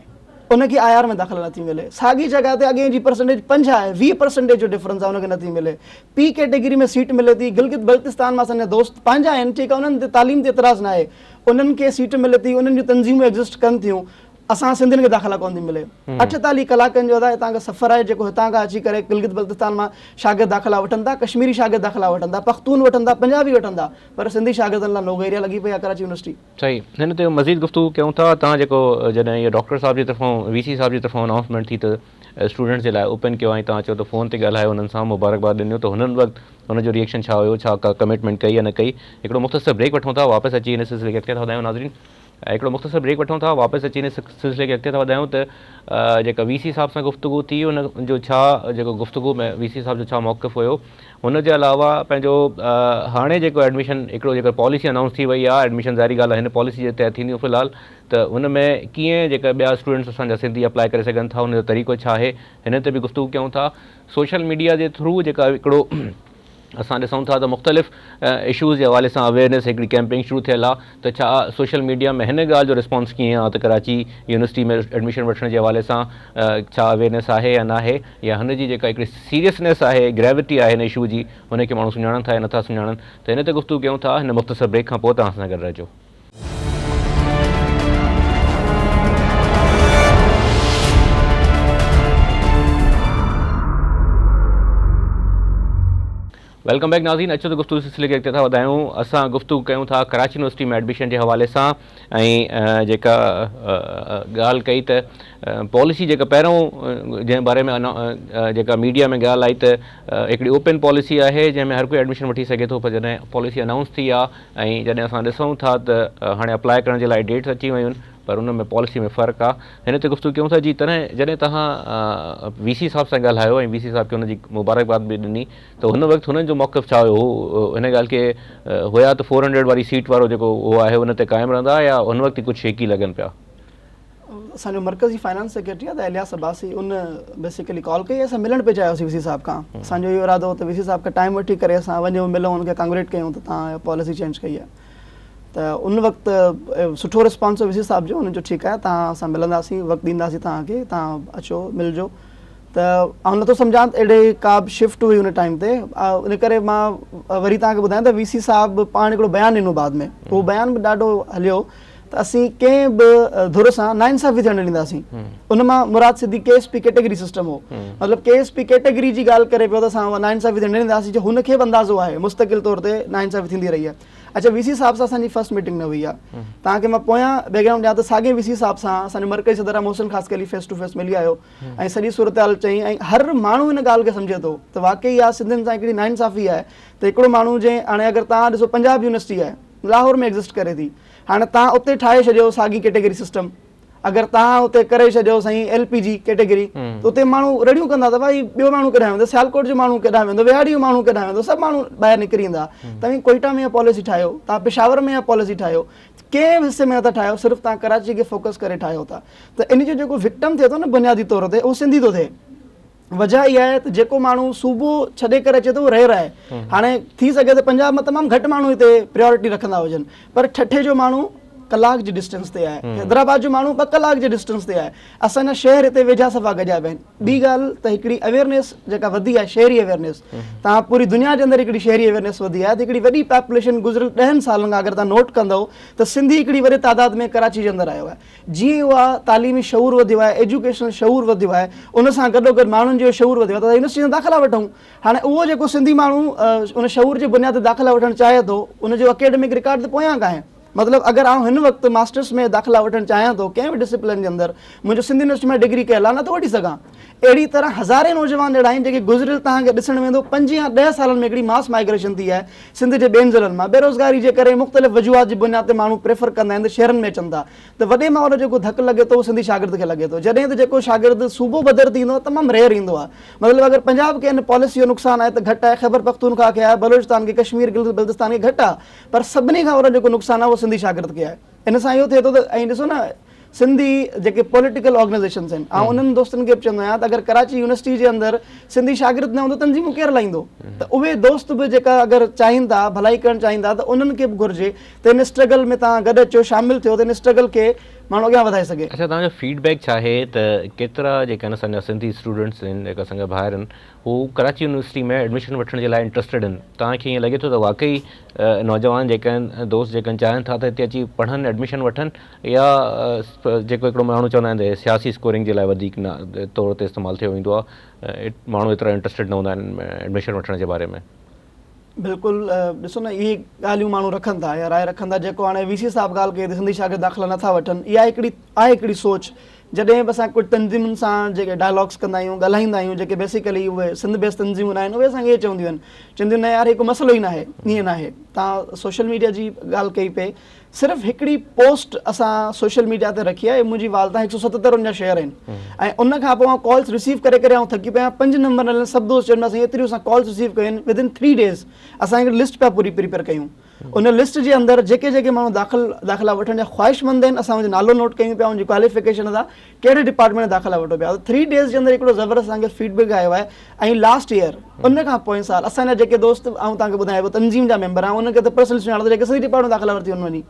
उनखे IR में दाख़िला नथी मिले, साॻी जॻह ते अॻे जी परसेंटेज 5 आहे, 20% जो डिफरेंस आहे, उनखे नथी मिले। P कैटेगरी में सीट मिले थी, गिलगित बल्तिस्तान मां असांजा दोस्त पंहिंजा आहिनि, ठीकु आहे, उन्हनि ते तालीम ते एतिराज़ न आहे, उन्हनि खे सीट मिले थी, उन्हनि जूं तंज़ीमूं एग्ज़िस्ट कनि थियूं, असां सिंधियुनि खे दाख़िला कोन थी मिले। 48 कलाकनि जो हितां खां सफ़र आहे, जेको हितां खां अची करे गिलगित बल्तिस्तान मां शागिर्द दाख़िला वठनि था, कश्मीरी शागिर्द दाख़िला वठनि था, पख्तून वठनि था, पंजाबी वठनि था, पर सिंधी शागिर्दनि लाइ नोगो एरिया लॻी पई आहे कराची यूनिवर्सिटी। सही, हिन ते मज़ीद गुफ़्तगू कयूं था। तव्हां जेको जॾहिं इहो डॉक्टर साहिब जी तरफ़ां VC साहिब जी तरफ़ां अनाउंसमेंट थी त स्टूडेंट्स जे लाइ ओपन कयो ऐं तव्हां चयो त फ़ोन ते ॻाल्हायो, उन्हनि सां मुबारकबाद ॾिनो, त हुननि वक़्तु हुनजो रिएक्शन छा हुयो, छा का कमिटमेंट कई या न कई? हिकिड़ो मुख़्तसर ब्रेक वठूं था, वापसि अची हिन सिलसिले खे अॻिते था वधायूं। नाज़रीन, हिकिड़ो मुख़्तसर ब्रेक वठूं था, वापसि अची हिन सिलसिले खे अॻिते था वधायूं त जेका VC साहिब सां गुफ़्तगू थी, उन जो छा जेको गुफ़्तगू में VC साहिब जो छा मौक़िफ़ हुयो, हुनजे अलावा पंहिंजो हाणे जेको एडमिशन हिकिड़ो जेका पॉलिसी अनाउंस थी वई आहे, एडमिशन ज़ाहिरी ॻाल्हि आहे हिन पॉलिसी जे तहत थींदियूं फ़िलहालु, त उन में कीअं जेका ॿिया स्टूडेंट्स असांजा सिंधी अप्लाई करे सघनि था, उनजो तरीक़ो छा आहे, हिन ते बि गुफ़्तगू कयूं था। सोशल मीडिया जे थ्रू जेका हिकिड़ो असां ॾिसूं था त मुख़्तलिफ़ इशूज़ जे हवाले सां अवेयरनेस हिकिड़ी कैंपेन शुरू थियल आहे, त छा सोशल मीडिया में हिन ॻाल्हि जो रिस्पॉन्स कीअं आहे त कराची यूनिवर्सिटी में एडमिशन वठण जे हवाले सां छा अवेयरनेस आहे या न आहे, या हुनजी जेका हिकिड़ी सीरियसनेस आहे, ग्रेविटी आहे हिन इशू जी, हुनखे माण्हू सुञाणनि था या नथा सुञाणनि, त हिन ते गुफ़्तगू कयूं था। हिन मुख़्तसर ब्रेक खां पोइ तव्हां सां गॾु रहिजो। वेलकम बैक नाज़रीन, अचो त गुफ़्तगू सिलसिले खे अॻिते था वधायूं। असां गुफ़्तगू कयूं था कराची यूनिवर्सिटी में एडमिशन जे हवाले सां, ऐं जेका ॻाल्हि कई त पॉलिसी जेका पहिरों जंहिं बारे में जेका मीडिया में ॻाल्हि आई त हिकिड़ी ओपन पॉलिसी आहे जंहिंमें हर कोई एडमिशन वठी सघे थो, पर जॾहिं पॉलिसी अनाउंस थी आहे ऐं जॾहिं असां ॾिसूं था त हाणे अप्लाई करण जे लाइ डेट्स अची वियूं आहिनि, पर उन में पॉलिसी में फ़र्क़ु आहे। हिन ते गुफ़्तगू कयूं था जी। तॾहिं जॾहिं तव्हां VC साहिब सां ॻाल्हायो ऐं VC साहिब खे हुनजी मुबारकबाद बि ॾिनी, त हुन वक़्तु हुननि जो मौक़िफ़ छा हुयो? हिन ॻाल्हि खे हुया त 400 वारी सीट वारो जेको उहो आहे उन ते क़ाइमु रहंदा, या हुन वक़्तु कुझु शेकी लॻनि पिया? असांजो मरकज़ी फाइनेंस सेक्रेटरी आहे त इलियास अब्बासी, उन बेसिकली कॉल कई, असां मिलण पिया चाहियोसीं VC साहिब खां। असांजो इहो इरादो हो त VC साहिब खे टाइम वठी करे असां वञूं, मिलूं, हुनखे कांग्रेट कयूं त तव्हां पॉलिसी चेंज कई आहे। त उन वक़्तु सुठो रिस्पॉन्स हो VC साहिब जो, हुनजो ठीकु आहे, तव्हां असां मिलंदासीं, वक़्तु ॾींदासीं तव्हांखे, तव्हां अचो मिलिजो। त आउं नथो सम्झां अहिड़े का बि शिफ्ट हुई हुन टाइम ते, इन करे मां वरी तव्हांखे ॿुधायां त VC साहिबु पाण हिकिड़ो बयानु ॾिनो बाद में, उहो बयानु बि ॾाढो हलियो त असीं कंहिं बि धुर सां नाइंसाफ़ी थियणु ॾींदासीं। उन मां मुराद सिधी KSP कैटेगरी सिस्टम हो, मतिलबु KSP कैटेगरी जी ॻाल्हि करे पियो त असां नाइंसाफ़ी थियणु ॾींदासीं, जो हुनखे बि अंदाज़ो आहे मुस्तक़िल तौर ते नाइंसाफ़ी थींदी रही आहे। अच्छा, VC साहिब सां असांजी फर्स्ट मीटिंग न हुई आहे। तव्हांखे मां पोयां बैकग्राउंड ॾियां त साॻे VC साहिब सां असांजो मरकज़ी सदर मोहसिन ख़ासि अली फेस टू फेस मिली आयो ऐं सॼी सूरत हाल चई, ऐं हर माण्हू हिन ॻाल्हि खे सम्झे थो त वाक़ई आहे सिंधियुनि सां हिकिड़ी नाइंसाफ़ी आहे। त हिकिड़ो माण्हू जंहिं हाणे अगरि तव्हां ॾिसो पंजाब यूनिवर्सिटी आहे, लाहौर में एग्ज़िस्ट करे थी, हाणे तव्हां उते ठाहे छॾियो साॻी कैटेगरी सिस्टम, अगरि तव्हां उते करे छॾियो साईं LPG कैटेगरी, त उते माण्हू रड़ियूं कंदा त भाई ॿियो माण्हू केॾांहुं वेंदो, सियालकोट जो माण्हू केॾांहुं वेंदो, विहाड़ी जो माण्हू केॾांहुं वेंदो, सभु माण्हू ॿाहिरि निकिरी ईंदा। तव्हां कोयटा में इहा पॉलिसी ठाहियो, तव्हां पेशावर में इहा पॉलिसी ठाहियो, कंहिं हिसे में नथा ठाहियो, सिर्फ़ु तव्हां कराची खे फोकस करे ठाहियो था। त इन जो जेको विक्टम थिए थो न बुनियादी तौर ते, उहो सिंधी थो थिए। वजह इहा आहे त जेको माण्हू सूबो छॾे करे अचे थो उहो रहे हाणे थी सघे त पंजाब में तमामु घटि माण्हू हिते प्रायोरिटी रखंदा हुजनि, पर ठठे जो माण्हू कलाक जी डिस्टेंस ते आहे, हैदराबाद जो माण्हू 2 कलाक जे डिस्टेंस ते आहे। असांजा शहर हिते वेझा सफ़ा गॾिया पिया आहिनि। ॿी ॻाल्हि त हिकिड़ी अवेयरनेस जेका वधी आहे, शहरी अवेयरनेस, तव्हां पूरी दुनिया जे अंदरि हिकिड़ी शहरी अवेयरनेस वधी आहे। त हिकिड़ी वॾी पॉपुलेशन गुज़िरियल 10 सालनि खां अगरि तव्हां नोट कंदव त सिंधी हिकिड़ी वॾे तादाद में कराची जे अंदरि आयो आहे। जीअं उहा तालीमी शऊर वधियो आहे, एजुकेशनल शऊर वधियो आहे, उन सां गॾोगॾु माण्हुनि जो शऊर वधियो आहे। त यूनिवर्सिटी में दाख़िला वठूं। हाणे उहो जेको सिंधी माण्हू उन शऊर जे बुनियाद ते दाख़िला वठणु चाहे थो, उनजो अकेडमिक रिकॉर्ड त पोयां काहे। मतिलबु अगरि आउं हिन वक़्तु मास्टर्स में दाख़िला वठणु चाहियां थो कंहिं बि डिसिप्लिन जे अंदरि, मुंहिंजो सिंधी यूनिवर्सिटी में डिग्री कयल आहे, न त वठी सघां। अहिड़ी तरह हज़ारे नौजवान अहिड़ा आहिनि जेके गुज़िरियल तव्हांखे ॾिसणु वेंदो 5 या 10 सालनि में हिकिड़ी मास माइग्रेशन थी आहे सिंध जे ॿियनि ज़िलनि मां। बेरोज़गारी जे करे मुख़्तलिफ़ वजूहात जी बुनियाद ते माण्हू प्रेफर कंदा आहिनि त शहरनि में अचनि था। त वॾे माहौल जेको धकु लॻे थो उहो सिंधी शागिर्द खे लॻे थो। जॾहिं त जेको शागिर्द सूबो बदर थींदो आहे तमामु रेयर ईंदो आहे। मतिलबु अगरि पंजाब खे हिन पॉलिसी जो नुक़सानु आहे त घटि आहे, ख़ैबर पख्तूनख्वा खे आहे, बलोचिस्तान खे, कश्मीर गिलगित बल्तिस्तान खे घटि आहे, पर सभिनी खां वॾो जेको नुक़सानु आहे उहो सिंधी शागिर्द खे आहे। इन सां इहो थिए थो त ऐं ॾिसो न सिंधी जेके पॉलिटिकल ऑर्गेनाइज़ेशन्स आहिनि, ऐं उन्हनि दोस्तनि खे बि चवंदो आहियां त अगरि कराची यूनिवर्सिटी जे अंदरि सिंधी शागिर्द न हूंदो तंज़ीमूं केरु हलाईंदो? त उहे दोस्त बि जेका अगरि चाहिनि था भलाई करणु चाहिनि था त उन्हनि खे बि घुरिजे त हिन स्ट्रगल में तव्हां गॾु अचो, शामिलु थियो, त हिन स्ट्रगल खे माण्हू अॻियां वधाए सघे। अच्छा, तव्हांजो फीडबैक छा आहे त केतिरा जेका आहिनि असांजा सिंधी स्टूडेंट्स आहिनि, जेका असांजा भाइर आहिनि, हू कराची यूनिवर्सिटी में एडमिशन वठण जे लाइ इंट्रस्टेड आहिनि? तव्हांखे ईअं लॻे थो त वाकई नौजवान जेका आहिनि, दोस्त जेका चाहिनि था त हिते अची पढ़नि, एडमिशन वठनि, या जेको हिकिड़ो माण्हू चवंदा आहिनि सियासी स्कोरिंग जे लाइ वधीक न तौर ते इस्तेमालु थियो वेंदो आहे, माण्हू एतिरा इंट्रस्टेड न हूंदा आहिनि एडमिशन वठण जे बारे में? बिल्कुलु, ॾिसो न, इहे ॻाल्हियूं माण्हू रखनि था या राय रखनि था। जेको हाणे वीसी साहिबु ॻाल्हि कई त सिंधी शागिर्द दाख़िला नथा वठनि, इहा हिकिड़ी सोच। जॾहिं बि असां कुझु तंज़ीमुनि सां जेके डायलॉग्स कंदा आहियूं, ॻाल्हाईंदा आहियूं, जेके बेसिकली उहे सिंध बेस तंज़ीमूं आहिनि, उहे असांखे इहे चवंदियूं आहिनि, चवंदियूं न यार हिकु मसइलो ई न आहे, ईअं न आहे। तव्हां सोशल मीडिया जी ॻाल्हि कई पे, सिर्फ़ु हिकिड़ी पोस्ट असां सोशल मीडिया ते रखी आहे, मुंहिंजी वालदा 177 जा शेयर आहिनि, ऐं उन खां पोइ कॉल्स रिसीव करे करे थकी पिया। 5 नंबर सभु दोस्त चवनि असां एतिरियूं असां कॉल्स रिसीव कयूं आहिनि। विदिन 3 डेज़ असां हिकिड़ी लिस्ट पिया पूरी प्रिपेयर कयूं। उन लिस्ट जे अंदरि जेके जेके माण्हू दाख़िला वठण जा ख़्वाहिशमंद आहिनि, असां उनजो नालो नोट कयूं पिया, उनजी क्वालिफिकेशन अदा, कहिड़े डिपार्टमेंट में दाख़िला वठो पिया। 3 डेज़ जे अंदरि हिकिड़ो ज़बरदस्त असांखे फीडबैक आयो आहे। ऐं लास्ट ईयर, उन खां पोइ साल, असांजा जेके दोस्त ऐं तव्हांखे ॿुधायो तंज़ीम जा मेंबर आहे, उनखे त पर्सनली सुञाणो जेके सॼी डिपार्टमेंट दाख़िला वरिती वञी।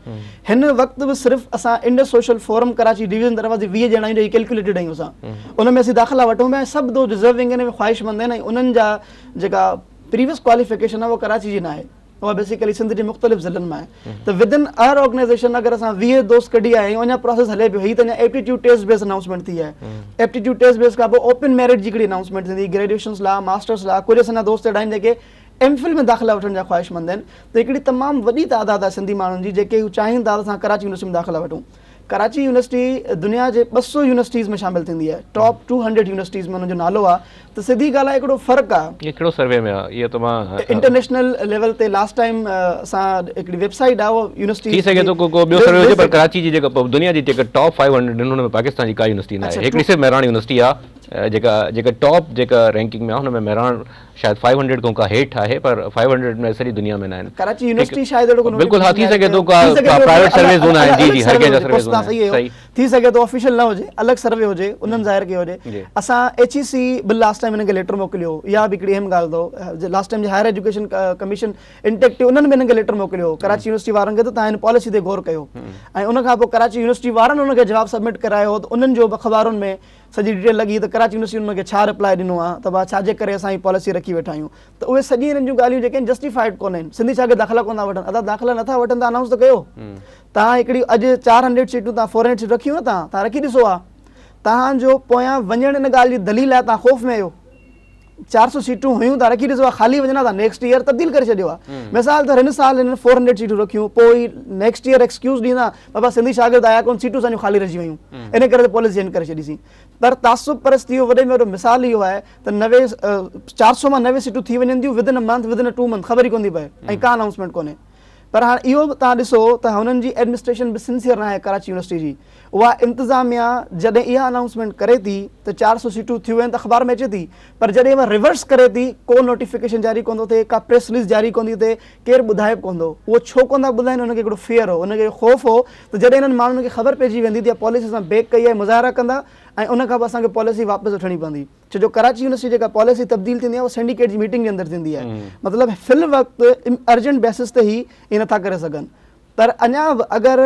हिन वक़्तु बि सिर्फ़ु असां Indus social forum Karachi division दरवाज़े 20 ॼणा आहियूं, कैलकुलेटेड आहियूं असां। उन में असीं दाख़िला वठूं पिया, सभु दोस्त डिज़र्विंग आहिनि, ख़्वाहिशमंद आहिनि, ऐं उन्हनि जा जेका प्रीवियस क्वालिफिकेशन आहे उहा कराची जी न आहे, उहा बेसिकली सिंध जे मुख़्तलिफ़ ज़िलनि में आहे। त विदिन आवर ऑर्गेनाइज़ेशन अगरि असां 20 दोस्त कढी आया आहियूं, अञा प्रोसेस हले पियो। हीअ त अञा एप्टीट्यूड टेस्ट बेस अनाउंसमेंट थी आहे। एप्टीट्यूड टेस्ट बेस खां पोइ ओपन मेरिट जी हिकिड़ी अनाउंसमेंट थींदी, ग्रेजुएशन्स लाइ, मास्टर्स लाइ। कुझु असांजा दोस्त अहिड़ा आहिनि जेके एमफिल में दाख़िला वठण जा ख़्वाहिशमंद आहिनि। त हिकिड़ी तमामु वॾी तादाद आहे सिंधी माण्हुनि जी जेके चाहिनि था त असां कराची यूनिवर्सिटी में दाख़िला वठूं। कराची यूनिवर्सिटी दुनिया जे 200 यूनिवर्सिटीज़ में शामिल थींदी आहे, टॉप 200 यूनिवर्सिटीज़ में हुनजो नालो आहे। त सिधी ॻाल्हि आहे, हिकिड़ो फ़र्क़ु आहे। हिकिड़ो सर्वे में आहे, इहो त मां इंटरनेशनल लेवल ते लास्ट टाइम असां हिकिड़ी वेबसाइट आहे, उहो यूनिवर्सिटी थी सघे थो को ॿियो सर्वे हुजे, पर कराची जी जेका दुनिया जी जेका टॉप 500 आहिनि हुन में पाकिस्तान जी का यूनिवर्सिटी न आहे। हिकिड़ी सिर्फ़ु मेहरान यूनिवर्सिटी आहे जेका टॉप जेका रैंकिंग में आहे, हुन में मेहरान शायदि 500 खां हेठि आहे, पर 500 में सॼी दुनिया में न आहिनि। कराची यूनिवर्सिटी शायदि बिल्कुलु हा, थी सघे थो प्राइवेट सर्वेस हूंदा आहिनि। जी जी, हर कंहिंजा सर्वेस हूंदा आहिनि। थी सघे थो ऑफिशियल न हुजे, अलॻि सर्वे हुजे, उन्हनि ज़ाहिर कयो हुजे। असां HEC बि लास्ट टाइम हिनखे लेटर मोकिलियो, इहा बि हिकिड़ी अहम ॻाल्हि अथव। लास्ट टाइम जे हायर एजुकेशन कमीशन इंटेक्टिव, उन्हनि बि हिनखे लेटर मोकिलियो कराची यूनिवर्सिटी वारनि खे त तव्हां हिन पॉलिसी ते गौर कयो। ऐं उन खां पोइ कराची यूनिवर्सिटी वारनि हुनखे जवाबु सबमिट करायो, त उन्हनि जो अख़बारुनि में सॼी डिटेल लॻी त कराची यूनिवर्सिटी हुनखे छा रिप्लाई ॾिनो आहे, त भाउ छाजे करे असां हीअ पॉलिसी रखी वेठा आहियूं। त उहे सॼी हिननि जूं ॻाल्हियूं जेके आहिनि जस्टिफाइड कोन आहिनि। सिंधी शागिर्द दाख़िला कोन था वठनि, अदा दाख़िला नथा वठनि त अनाउंस त कयो। तव्हां हिकिड़ी अॼु 400 सीटूं तव्हां 400 सीट रखियूं तव्हां रखी ॾिसो आहे। तव्हांजो पोयां वञण हिन ॻाल्हि जी दलील आहे, तव्हां ख़ौफ़ में आहियो। 400 सीटूं हुयूं, तव्हां रखी ॾिसो आहे, ख़ाली वञणा था, नेक्स्ट ईयर तब्दील करे छॾियो आहे। मिसाल त हिन साल हिननि 400 सीटूं रखियूं, पोइ नेक्स्ट ईयर एक्सक्यूज़ ॾींदा, बाबा सिंधी शागिर्द आया कोन, सीटूं असांजूं ख़ाली रहिजी वियूं, इन करे त पॉलिसी चेंज करे छॾीसीं। पर तासुब परस्ती इहो वॾे में वॾो मिसाल इहो आहे त 400 मां 90 सीटूं थी वञनि थियूं within a month, within a 2 month, ख़बर ई कोन थी पए, ऐं का अनाउंसमेंट कोन्हे। पर हाणे इहो तव्हां ॾिसो त हुननि जी एडमिनिस्ट्रेशन बि सिंसियर न आहे कराची यूनिवर्सिटी जी। उहा इंतिज़ामिया जॾहिं इहा अनाउंसमेंट करे थी त 400 सीटूं थियूं आहिनि त अख़बार में अचे थी, पर जॾहिं उहा रिवर्स करे थी, को नोटिफिकेशन जारी कोन थो थिए, का प्रेस रिलीज़ जारी कोन थी थिए, केरु ॿुधाए बि कोन थो। उहो छो कोन था ॿुधाइनि? हुनखे हिकिड़ो फियर हो, हुनखे ख़ौफ़ हो त जॾहिं हिननि माण्हुनि खे ख़बर पइजी वेंदी त पॉलिसी असां बेक कई आहे, मुज़ाहिरा कंदा, ऐं उन खां पोइ असांखे पॉलिसी वापसि वठणी पवंदी। छो जो कराची यूनिवर्सिटी जेका पॉलिसी तब्दील थींदी आहे उहा सिंडिकेट जी मीटिंग जे अंदरि थींदी आहे। मतिलबु फिल वक़्तु अर्जेंट बेसिस ते ई इहे नथा करे सघनि। पर अञा अगर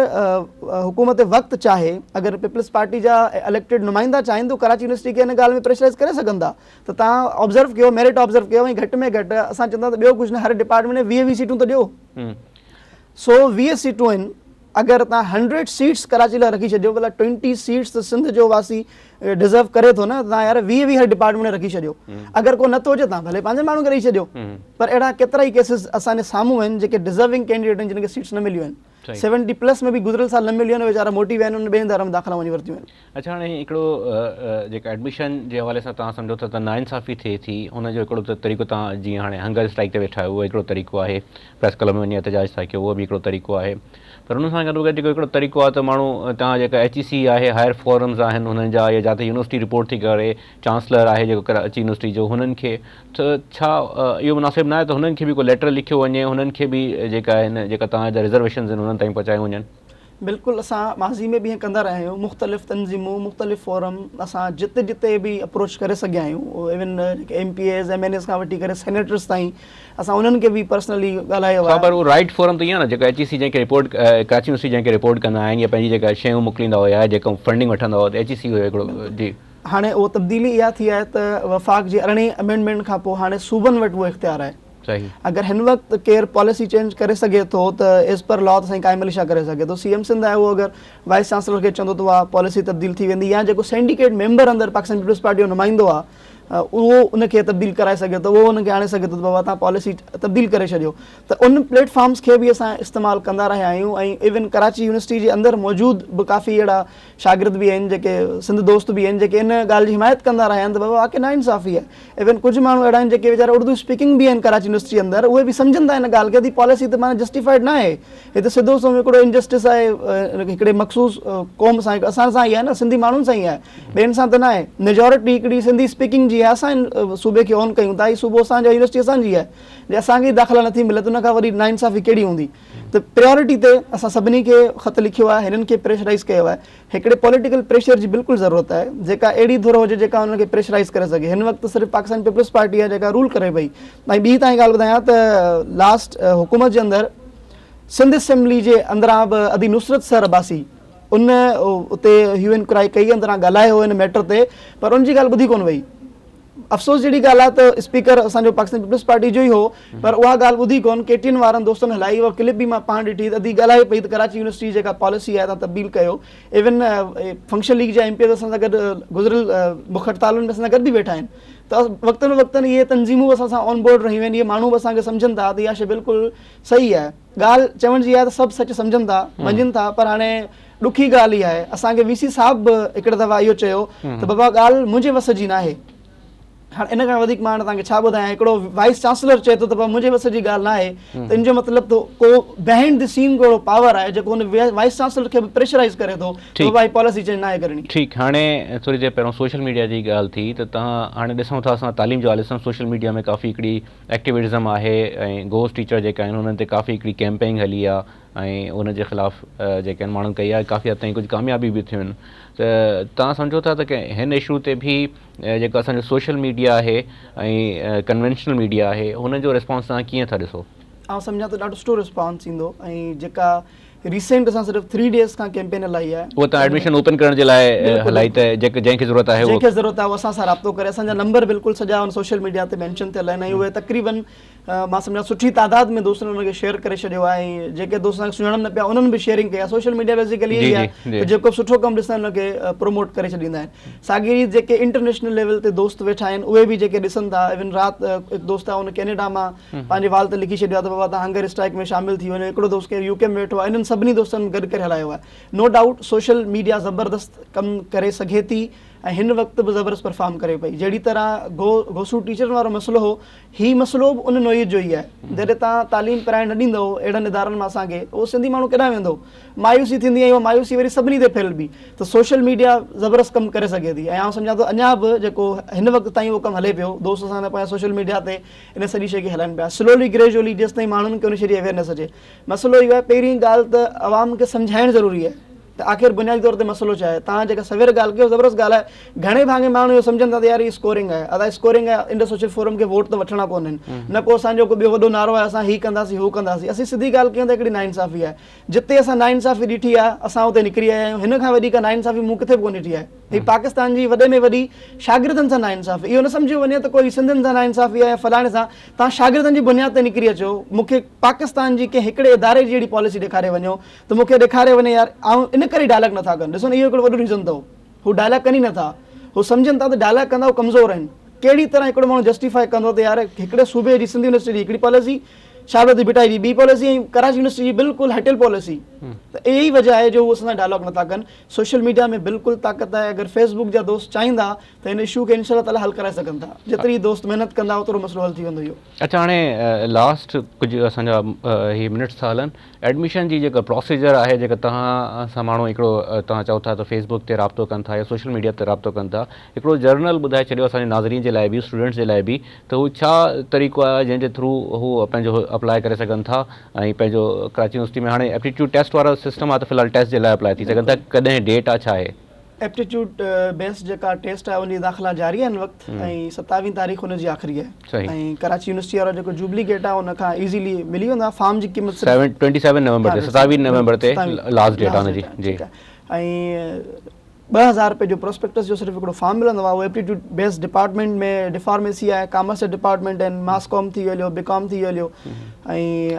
हुकूमत वक़्तु चाहे, अगर पीपल्स पार्टी जा इलेक्टेड नुमाइंदा चाहिनि त कराची यूनिवर्सिटी खे हिन ॻाल्हि में प्रेशराइज़ करे सघनि था। त तव्हां ऑब्ज़र्व कयो, मेरिट ऑब्ज़र्व कयो, ऐं घटि में घटि असां चवंदा त ॿियो कुझु न, हर डिपार्टमेंट में 20 सीटूं त ॾियो। सो 20 सीटूं आहिनि, अगर तव्हां 100 सीट्स कराची लाइ रखी छॾियो, भला 20 सीट्स त सिंध जो वासी डिज़र्व करे थो न, तव्हां यार 20 हर डिपार्टमेंट में रखी छॾियो। अगर को नथो अचे तव्हां भले पंहिंजे माण्हू खे ॾेई छॾियो, पर अहिड़ा केतिरा ई केसिस असांजे साम्हूं आहिनि जेके डिज़र्विंग कैंडिडेट आहिनि, जिन खे सीट्स न मिलियूं आहिनि। 70+ में बि गुज़िरियल साल न मिलियूं आहिनि, वीचारा मोटी विया आहिनि, उन ॿियनि इदारनि में दाख़िला वञी वरितियूं आहिनि। अच्छा, हाणे हिकिड़ो जेका एडमिशन जे हवाले सां तव्हां सम्झो था त नाइंसाफ़ी थिए थी, हुनजो हिकिड़ो त तरीक़ो तव्हां जीअं हाणे हंगर स्ट्राइक ते वेठा आहियो, उहो हिकिड़ो तरीक़ो आहे, प्रेस क्लब में वञी एहतजाज था कयो, उहो बि हिकिड़ो तरीक़ो आहे। पर हुन सां गॾु जेको हिकिड़ो तरीक़ो आहे त माण्हू तव्हां जेका HEC आहे, हायर फोरम्स आहिनि हुननि जा, या जिते यूनिवर्सिटी रिपोर्ट थी करे, चांसलर आहे जेको कराची यूनिवर्सिटी जो, हुननि खे त छा इहो मुनासिबु न आहे त हुननि खे बि को लेटर लिखियो वञे, हुननि खे बि जेका आहिनि, जेका तव्हांजा रिज़र्वेशन्स आहिनि हुननि ताईं पहुचाए वञनि? बिल्कुलु, असां माज़ी में बि हीअं कंदा रहिया आहियूं। मुख़्तलिफ़ तंज़ीमूं, मुख़्तलिफ़ फोरम, असां जिते जिते बि अप्रोच करे सघिया आहियूं, इवन जेके MPAs MNAs खां वठी करे सेनेटर्स ताईं, असां उन्हनि खे बि पर्सनली ॻाल्हायो आहे। पर उहो राइट फोरम त ईअं न, जेका HEC जंहिंखे रिपोर्ट, कराची यूनिवर्सिटी जंहिंखे रिपोर्ट कंदा आहिनि, या पंहिंजी जेका शयूं मोकिलींदा हुआ, जेको फंडिंग वठंदा हुआ, त HEC हुयो हिकिड़ो। जी, हाणे उहो तब्दीली इहा थी आहे त वफ़ाक़ जी 18 अमेंडमेंट खां पोइ हाणे सूबनि वटि उहो इख़्तियार आहे। सही, अगर हिन वक़्तु केरु पॉलिसी चेंज करे सघे थो त एज़ पर लॉ त साईं काइम अली शाह करे सघे थो। CM सिंध आहे, उहो अगरि वाइस चांसलर खे चवंदो त उहा पॉलिसी तब्दील थी वेंदी, या जेको सिंडिकेट मेंबर अंदरि पाकिस्तान पीपल्स पार्टी जो नुमाइंदो आहे उहो उनखे तब्दील कराए सघे थो, उहो उनखे आणे सघे थो त बाबा तव्हां पॉलिसी तब्दील करे छॾियो। त उन प्लेटफॉर्म्स खे बि असां इस्तेमालु कंदा रहिया आहियूं। ऐं इवन कराची यूनिवर्सिटी जे अंदरि मौजूदु बि काफ़ी अहिड़ा शागिर्द बि आहिनि, जेके सिंध दोस्त बि आहिनि, जेके इन ॻाल्हि जी हिमायत कंदा रहिया आहिनि त बाबा वाक़ई नाइंसाफ़ी आहे। इवन कुझु माण्हू अहिड़ा आहिनि जेके वीचारा उर्दू स्पीकिंग बि आहिनि कराची यूनिवर्सिटी अंदरि, उहे बि सम्झनि था हिन ॻाल्हि खे, पॉलिसी त माना जस्टिफाइड न आहे, हिते सिधो सो हिकिड़ो इनजस्टिस आहे हिकिड़े मख़सूस क़ौम सां, असां सां ई आहे न, सिंधी माण्हुनि सां ई आहे, ॿियनि सां त न आहे। मेजॉरिटी हिकिड़ी सिंधी स्पीकिंग जी आहे, असां सूबे खे ऑन कयूं था, ही सूबो असांजो, यूनिवर्सिटी असांजी आहे, जे असांखे दाख़िला नथी मिले त उन खां वरी नाइंसाफ़ी कहिड़ी हूंदी। त प्रायोरिटी ते असां सभिनी खे ख़त लिखियो आहे, हिननि खे प्रेशराइज़ कयो आहे। हिकिड़े पॉलिटिकल प्रेशर जी बिल्कुलु ज़रूरत आहे, जेका अहिड़ी धुर हुजे जेका हुनखे प्रेशराइज़ करे सघे। हिन वक़्तु सिर्फ़ु पाकिस्तान पीपल्स पार्टी आहे जेका रूल करे पई। ऐं ॿी तव्हांजी ॻाल्हि ॿुधायां त लास्ट हुकूमत जे अंदरि सिंध असेंबली जे अंदरां बि अदी नुसरत सर अब्बासी उन उते ह्यू इंक्वायरी कई, अंदरां ॻाल्हायो हिन मैटर ते, पर उनजी ॻाल्हि ॿुधी कोन वई। अफ़सोस जहिड़ी ॻाल्हि आहे त स्पीकर असांजो पाकिस्तान पीपल्स पार्टी जो ई हो, पर उहा ॻाल्हि ॿुधी कोन। KTN वारनि दोस्तनि हलाई, उहा क्लिप बि मां पाण ॾिठी, त अदी ॻाल्हाए पई त कराची यूनिवर्सिटी जेका पॉलिसी आहे तव्हां तब्दील कयो। इवन फंक्शन लीग जा MPAs असां सां गॾु गुज़िरियल बुख हड़तालुनि में असां सां गॾु बि वेठा आहिनि। त वक़्तनि वक़्तनि इहे तंज़ीमूं असां सां ऑन बोर्ड रही वेंदी, इहे माण्हू बि असांखे सम्झनि था त इहा शइ बिल्कुलु सही आहे। ॻाल्हि चवण जी आहे त सभु सच सम्झनि था, मञनि था, पर हाणे ॾुखी ॻाल्हि इहा आहे। असांखे VC साहिब बि हिकिड़े दफ़ा इहो चयो त बाबा ॻाल्हि मुंहिंजे वस जी न आहे। हाणे इन खां वधीक मां तव्हांखे छा ॿुधायां, हिकिड़ो वाइस चांसलर चए थो त मुंहिंजे वस जी ॻाल्हि न आहे, त इन जो मतिलबु त को बिहाइंड द सीन को पावर आहे जेको हुन वाइस चांसलर खे बि प्रेशराइज़ करे थो त भाई पॉलिसी चेंज न आहे करणी। ठीकु, हाणे थोरी देरि पहिरियों सोशल मीडिया जी ॻाल्हि थी, त तव्हां हाणे ॾिसूं था असां तालीम जो हाल सोशल मीडिया में काफ़ी हिकिड़ी एक्टिविज़म आहे, ऐं घोस्ट टीचर जेका आहिनि हुननि ते काफ़ी हिकिड़ी कैंपेन हली आहे, ऐं उनजे ख़िलाफ़ु जेके आहिनि माण्हुनि कई आहे, काफ़ी हद ताईं कुझु कामयाबी बि थियूं आहिनि। त तव्हां सम्झो था त हिन इशू ते बि जेको असांजो सोशल मीडिया आहे ऐं कन्वेंशनल मीडिया आहे, हुनजो रिस्पॉन्स तव्हां कीअं था ॾिसो? आउं सम्झां त ॾाढो सुठो रिस्पॉन्स ईंदो। ऐं जेका रिसेंट असां सिर्फ़ु 3 डेज़ खां कैंपेन हलाई आहे, उहो तव्हां एडमिशन ओपन करण जे लाइ हलाई, त जंहिंखे ज़रूरत आहे जंहिंखे ज़रूरत आहे उहो असां सां राब्तो करे, असांजा नंबर बिल्कुलु सॼा हुन सोशल मीडिया ते मैंशन थियल आहिनि। ऐं उहे तक़रीबन मां सम्झां सुठी तादाद में दोस्तनि हुनखे शेयर करे छॾियो आहे। ऐं जेके दोस्त सुञाणनि न पिया उन्हनि बि शेयरिंग कई आहे। सोशल मीडिया बेसिकली इहा आहे जेको सुठो कमु ॾिसनि हुनखे प्रमोट करे छॾींदा आहिनि। साॻी जेके इंटरनेशनल लेवल ते दोस्त वेठा आहिनि उहे बि जेके ॾिसनि था। इवन राति हिकु दोस्त आहे, हुन कैनेडा मां पंहिंजे वाल ते लिखी छॾियो आहे त बाबा तव्हां हंगर स्ट्राइक में शामिलु थी वञो। हिकिड़ो दोस्त केरु UK में वेठो आहे। इन्हनि सभिनी दोस्तनि गॾु करे हलायो आहे। नो डाउट सोशल मीडिया ज़बरदस्त कमु करे सघे थी, ऐं हिन वक़्तु बि ज़बरदस्त परफॉर्म करे पई। जहिड़ी तरह घोसू टीचरनि वारो मसइलो हो, हीउ मसइलो बि उन नोईअ जो ई आहे। जॾहिं तव्हां तालीम कराइणु न ॾींदव अहिड़नि इदारनि मां असांखे, उहो सिंधी माण्हू केॾांहुं वेंदो? मायूसी थींदी आहे। उहा मायूसी वरी सभिनी ते फैलबी। त सोशल मीडिया ज़बरदस्त कमु करे सघे थी। ऐं आउं सम्झां थो अञा बि जेको हिन वक़्तु ताईं उहो कमु हले पियो, दोस्त असां पंहिंजा सोशल मीडिया ते इन सॼी शइ खे हलाइनि पिया स्लोली ग्रेजुअली, जेसिताईं माण्हुनि खे उन शइ जी अवेयरनेस अचे। मसइलो इहो आहे, पहिरीं ॻाल्हि त आवाम खे सम्झाइणु ज़रूरी आहे त आख़िर बुनियादी तौर ते मसइलो छा आहे तव्हां जेका सवेर ॻाल्हि कयो ज़बरदस्त ॻाल्हि आहे घणे भाङे माण्हू इहो सम्झनि था त यार हीअ स्कोरिंग आहे अदा स्कोरिंग आहे इंडस सोशल फोरम खे वोट त वठणा कोन्हनि न को असांजो को ॿियो वॾो नारो आहे असां हीअ कंदासीं हू कंदासीं असीं सिधी ॻाल्हि कयूं त हिकिड़ी नाइंसाफ़ी आहे जिते असां नाइंसाफ़ी ॾिठी आहे असां उते निकिरी आया आहियूं हिन खां वॾी का नाइंसाफ़ी मूं किथे बि कोन ॾिठी आहे हीअ पाकिस्तान जी वॾे में वॾी शागिर्दनि सां नाइंसाफ़ी इहो न सम्झियो वञे त कोई सिंधियुनि सां नाइंसाफ़ी आहे फलाणे सां तव्हां शागिर्दनि जी बुनियाद ते निकिरी अचो मूंखे पाकिस्तान जी कंहिं हिकिड़े इदारे जी अहिड़ी पॉलिसी ॾेखारे वञो त मूंखे ॾेखारे वञे यार ऐं इन करे डायलॉग नथा कनि ॾिसो न इहो हिकिड़ो वॾो रीज़न अथव हू डायलॉग कनि ई नथा हू सम्झनि था त डायलॉग कंदा हू कमज़ोर आहिनि कहिड़ी तरह हिकिड़ो माण्हू जस्टिफाई कंदो त यार हिकिड़े सूबे जी सिंधी यूनिवर्सिटी जी हिकिड़ी पॉलिसी शाबत बिटाई जी ॿी पॉलिसी ऐं कराची यूनिवर्सिटी जी बिल्कुलु हटियल पॉलिसी त इहा ई वजह आहे जो उहो असां डायलॉग नथा कनि सोशल मीडिया में बिल्कुलु ताक़त आहे अगरि फेसबुक जा दोस्त चाहींदा त हिन इशू खे इनशा ताला हल कराए सघनि था जेतिरी दोस्त महिनत कंदा ओतिरो मसइलो हल थी वेंदो इहो अच्छा हाणे लास्ट कुझु असांजा हीअ मिनट्स था हलनि एडमिशन जी जेका प्रोसीजर आहे जेका तव्हां सां माण्हू हिकिड़ो तव्हां चओ था त फेसबुक ते राब्तो कनि था या सोशल मीडिया ते राब्तो कनि था हिकिड़ो जर्नल ॿुधाए छॾियो असांजे नाज़रीन जे लाइ बि स्टूडेंट्स जे लाइ बि त हू छा तरीक़ो आहे जंहिंजे थ्रू हू पंहिंजो अप्लाई करे सघनि था ऐं पंहिंजो कराची यूनिवर्सिटी में हाणे एप्टीट्यूड टेस्ट वारो सिस्टम आहे त फ़िलहालु टेस्ट जे लाइ अप्लाई थी सघनि था कॾहिं डेट आहे छा आहे एप्टीट्यूड बेस्ड जेका टेस्ट आहे उनजी दाख़िला जारी आहे हिन वक़्तु ऐं 27 तारीख़ हुनजी आख़िरी आहे ऐं कराची यूनिवर्सिटी वारो जेको जुबली गेट आहे उन खां इज़ीली मिली वेंदो आहे फॉर्म जी क़ीमत 27 नवंबर ते 27 नवंबर ते लास्ट डेट आहे हुनजी जी ऐं 2000 रुपए जो प्रोस्पेक्टस जो सिर्फ़ु हिकिड़ो फॉर्म मिलंदो आहे उहो एप्टीट्यूड बेस्ड डिपार्टमेंट में डिफार्मेसी आहे कॉमर्स डिपार्टमेंट आहिनि मास कॉम थी वियो बीकॉम थी वियो ऐं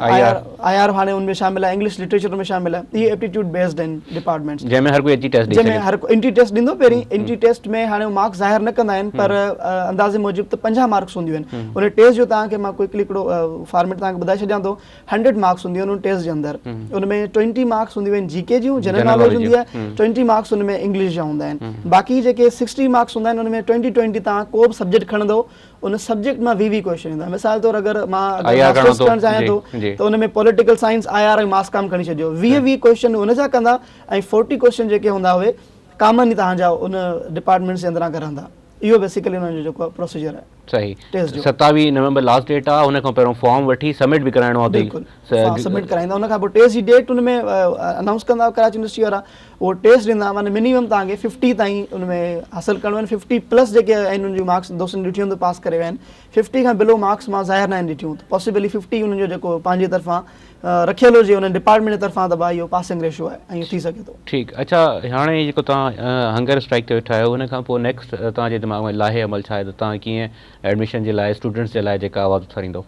IR हाणे उनमें शामिल आहे इंग्लिश लिटरेचर में शामिल आहे इहे एप्टीट्यूड बेस्ड आहिनि डिपार्टमेंट्स जंहिंमें हर कोई एंट्री टेस्ट जंहिंमें हर कोई एंट्री टेस्ट ॾींदो पहिरीं एंट्री टेस्ट में हाणे मार्क्स ज़ाहिर न कंदा आहिनि पर अंदाज़े मूजिबि त 50 मार्क्स हूंदियूं आहिनि उन टेस्ट जो तव्हांखे मां क्विकली हिकिड़ो फॉर्मेट तव्हांखे ॿुधाए छॾियां थो 100 मार्क्स हूंदियूं आहिनि उन टेस्ट जे अंदरि उनमें 20 मार्क्स हूंदियूं आहिनि जीके जूं जनरल नॉलेज हूंदी आहे 20 मार्क्स उनमें इंग्लिश जा हूंदा आहिनि बाक़ी जेके 60 मार्क्स हूंदा आहिनि उनमें 20 तव्हां को बि सब्जेक्ट खणंदो उन सब्जेक्ट मां 20 क्वेश्चन ईंदा मिसाल तौरु अगरि मां मास्टर्स करणु चाहियां थो त उनमें पॉलिटिकल साइंस IR ऐं मास कॉम खणी छॾियो 20 क्वेश्चन उन जा कंदा ऐं 40 क्वेश्चन जेके हूंदा उहे कॉमन ई तव्हांजा उन डिपार्टमेंट जे अंदरां करंदा इहो बेसिकली उनजो जेको प्रोसीजर आहे सही 27 नवंबर लास्ट डेट आहे हुन खां पहिरियों फॉर्म वठी सबमिट बि कराइणो आहे बिल्कुलु सबमिट कराईंदा उन खां पोइ टेस्ट जी डेट उनमें अनाउंस कंदा कराची यूनिवर्सिटी वारा उहो टेस्ट ॾींदा माना मिनिमम तव्हांखे 50 ताईं उनमें हासिलु करिणो आहिनि 50 प्लस जेके आहिनि उनजी मार्क्स दोस्तनि ॾिठियूं त पास करे विया आहिनि 50 खां बिलो मार्क्स मां ज़ाहिर न आहिनि ॾिठियूं त पॉसिबली 50 उन्हनि जो जेको पंहिंजी तरफ़ां रखियल हुजे उन डिपार्टमेंट जे तरफ़ां त भाई इहो पासिंग रेशो आहे ऐं थी सघे थो ठीकु अच्छा हाणे जेको तव्हां हंगर स्ट्राइक ते वेठा आहियो हुन खां पोइ नेक्स्ट तव्हांजे दिमाग़ में लाहे अमल छा आहे त तव्हां कीअं एडमिशन जे लाइ स्टूडेंट्स जे लाइ जेका आवाज़ उथारींदो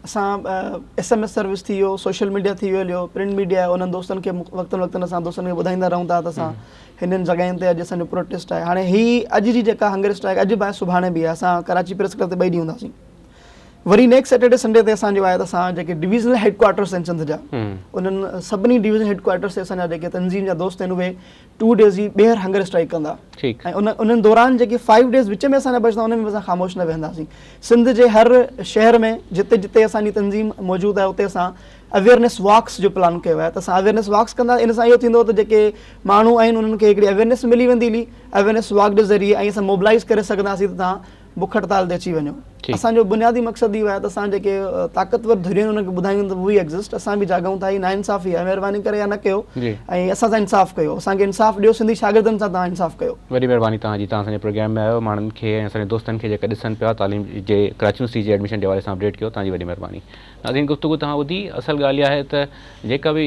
असां SMS सर्विस थी वियो सोशल मीडिया थी वियो प्रिंट मीडिया आहे उन्हनि दोस्तनि खे वक़्तनि वक़्तनि असां दोस्तनि खे ॿुधाईंदा रहूं था त असां हिननि जॻहियुनि ते अॼु असांजो प्रोटेस्ट आहे हाणे हीअ अॼु जी जेका हंगर स्ट्राइक अॼु बि आहे सुभाणे बि आहे असां कराची प्रेस क्लब ते 2 ॾींहं हूंदासीं वरी नेक्स्ट सैटरडे संडे ते असांजो आहे त असां जेके डिविज़नल हेडक्वार्टर्स आहिनि सिंध जा उन्हनि सभिनी डिविज़नल हेडक्वार्टर्स ते असांजा जेके तंज़ीम जा दोस्त आहिनि उहे 2 डेज़ जी ॿीहर हंगर स्ट्राइक कंदा ऐं उन्हनि दौरान जेके 5 डेज़ विच में असांजा बचंदा उन में असां ख़ामोश न वेहंदासीं सिंध जे हर शहर में जिते जिते असांजी तंज़ीम मौजूदु आहे उते असां अवेयरनेस वॉक्स जो प्लान कयो आहे त असां अवेयरनेस वॉक्स कंदा इन सां इहो थींदो त जेके माण्हू आहिनि उन्हनि खे हिकिड़ी अवेयरनेस मिली वेंदी अवेयरनेस वॉक जे ज़रिए ऐं असां मोबिलाइज़ करे सघंदासीं त तव्हां बुख हड़ताल ते अची वञो असांजो बुनियादी मक़सदु इहो आहे त असां जेके ताक़तवर धुरियूं आहिनि उनखे ॿुधायूं त उहे एग्ज़िस्ट असां बि जाॻूं था हीअ नाइंसाफ़ी आहे महिरबानी करे या न कयो ऐं असां सां इंसाफ़ कयो असांखे इंसाफ़ ॾियो सिंधी शागिर्दनि सां तव्हां इंसाफ़ कयो वॾी महिरबानी तव्हांजी तव्हां असांजे प्रोग्राम में आयो माण्हुनि खे ऐं असांजे दोस्तनि खे जेका ॾिसनि पिया तालीम जे कराची यूनिवर्सिटी जे एडमिशन जे हवाले सां अपडेट कयो तव्हांजी वॾी महिरबानी नाज़रीन गुफ़्तगू तव्हां ॿुधी असल ॻाल्हि इहा आहे त जेका बि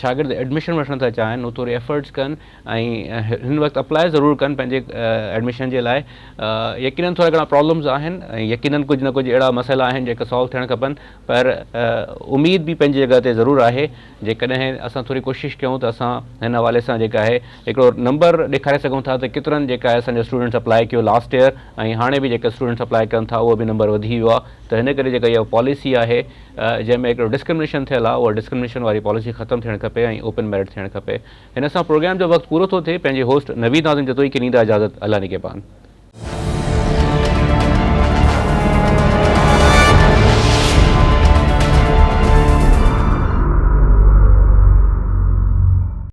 शागिर्द एडमिशन वठणु था चाहिनि उहे थोरी एफर्ट्स कनि ऐं हिन वक़्तु अप्लाई ज़रूरु कनि पंहिंजे एडमिशन जे लाइ यकीननि थोरा घणा प्रॉब्लम्स आहिनि ऐं यकीननि कुझु न कुझु अहिड़ा मसइला आहिनि जेके सॉल्व थियणु खपनि पर उमेद बि पंहिंजी जॻह ते ज़रूरु आहे जेकॾहिं असां थोरी कोशिशि कयूं त असां हिन हवाले सां जेका आहे हिकिड़ो नंबर ॾेखारे सघूं था त केतिरनि जेका आहे असांजा स्टूडेंट्स अप्लाई कयो लास्ट ईयर ऐं हाणे बि जेके स्टूडेंट्स अप्लाई कनि था उहो बि नंबर वधी वियो आहे त हिन करे जेका इहा पॉलिसी आहे जंहिंमें हिकिड़ो डिस्क्रिमिनेशन थियल आहे उहा डिस्क्रिमिनेशन वारी पॉलिसी ख़तमु थियणु खपे ऐं ओपन मेरिट थियणु खपे हिन सां प्रोग्राम जो वक़्तु पूरो थो थिए पंहिंजे होस्ट नवीद नाज़िम जतोई खे ॾींदा इजाज़त अल्लाह निगहबान।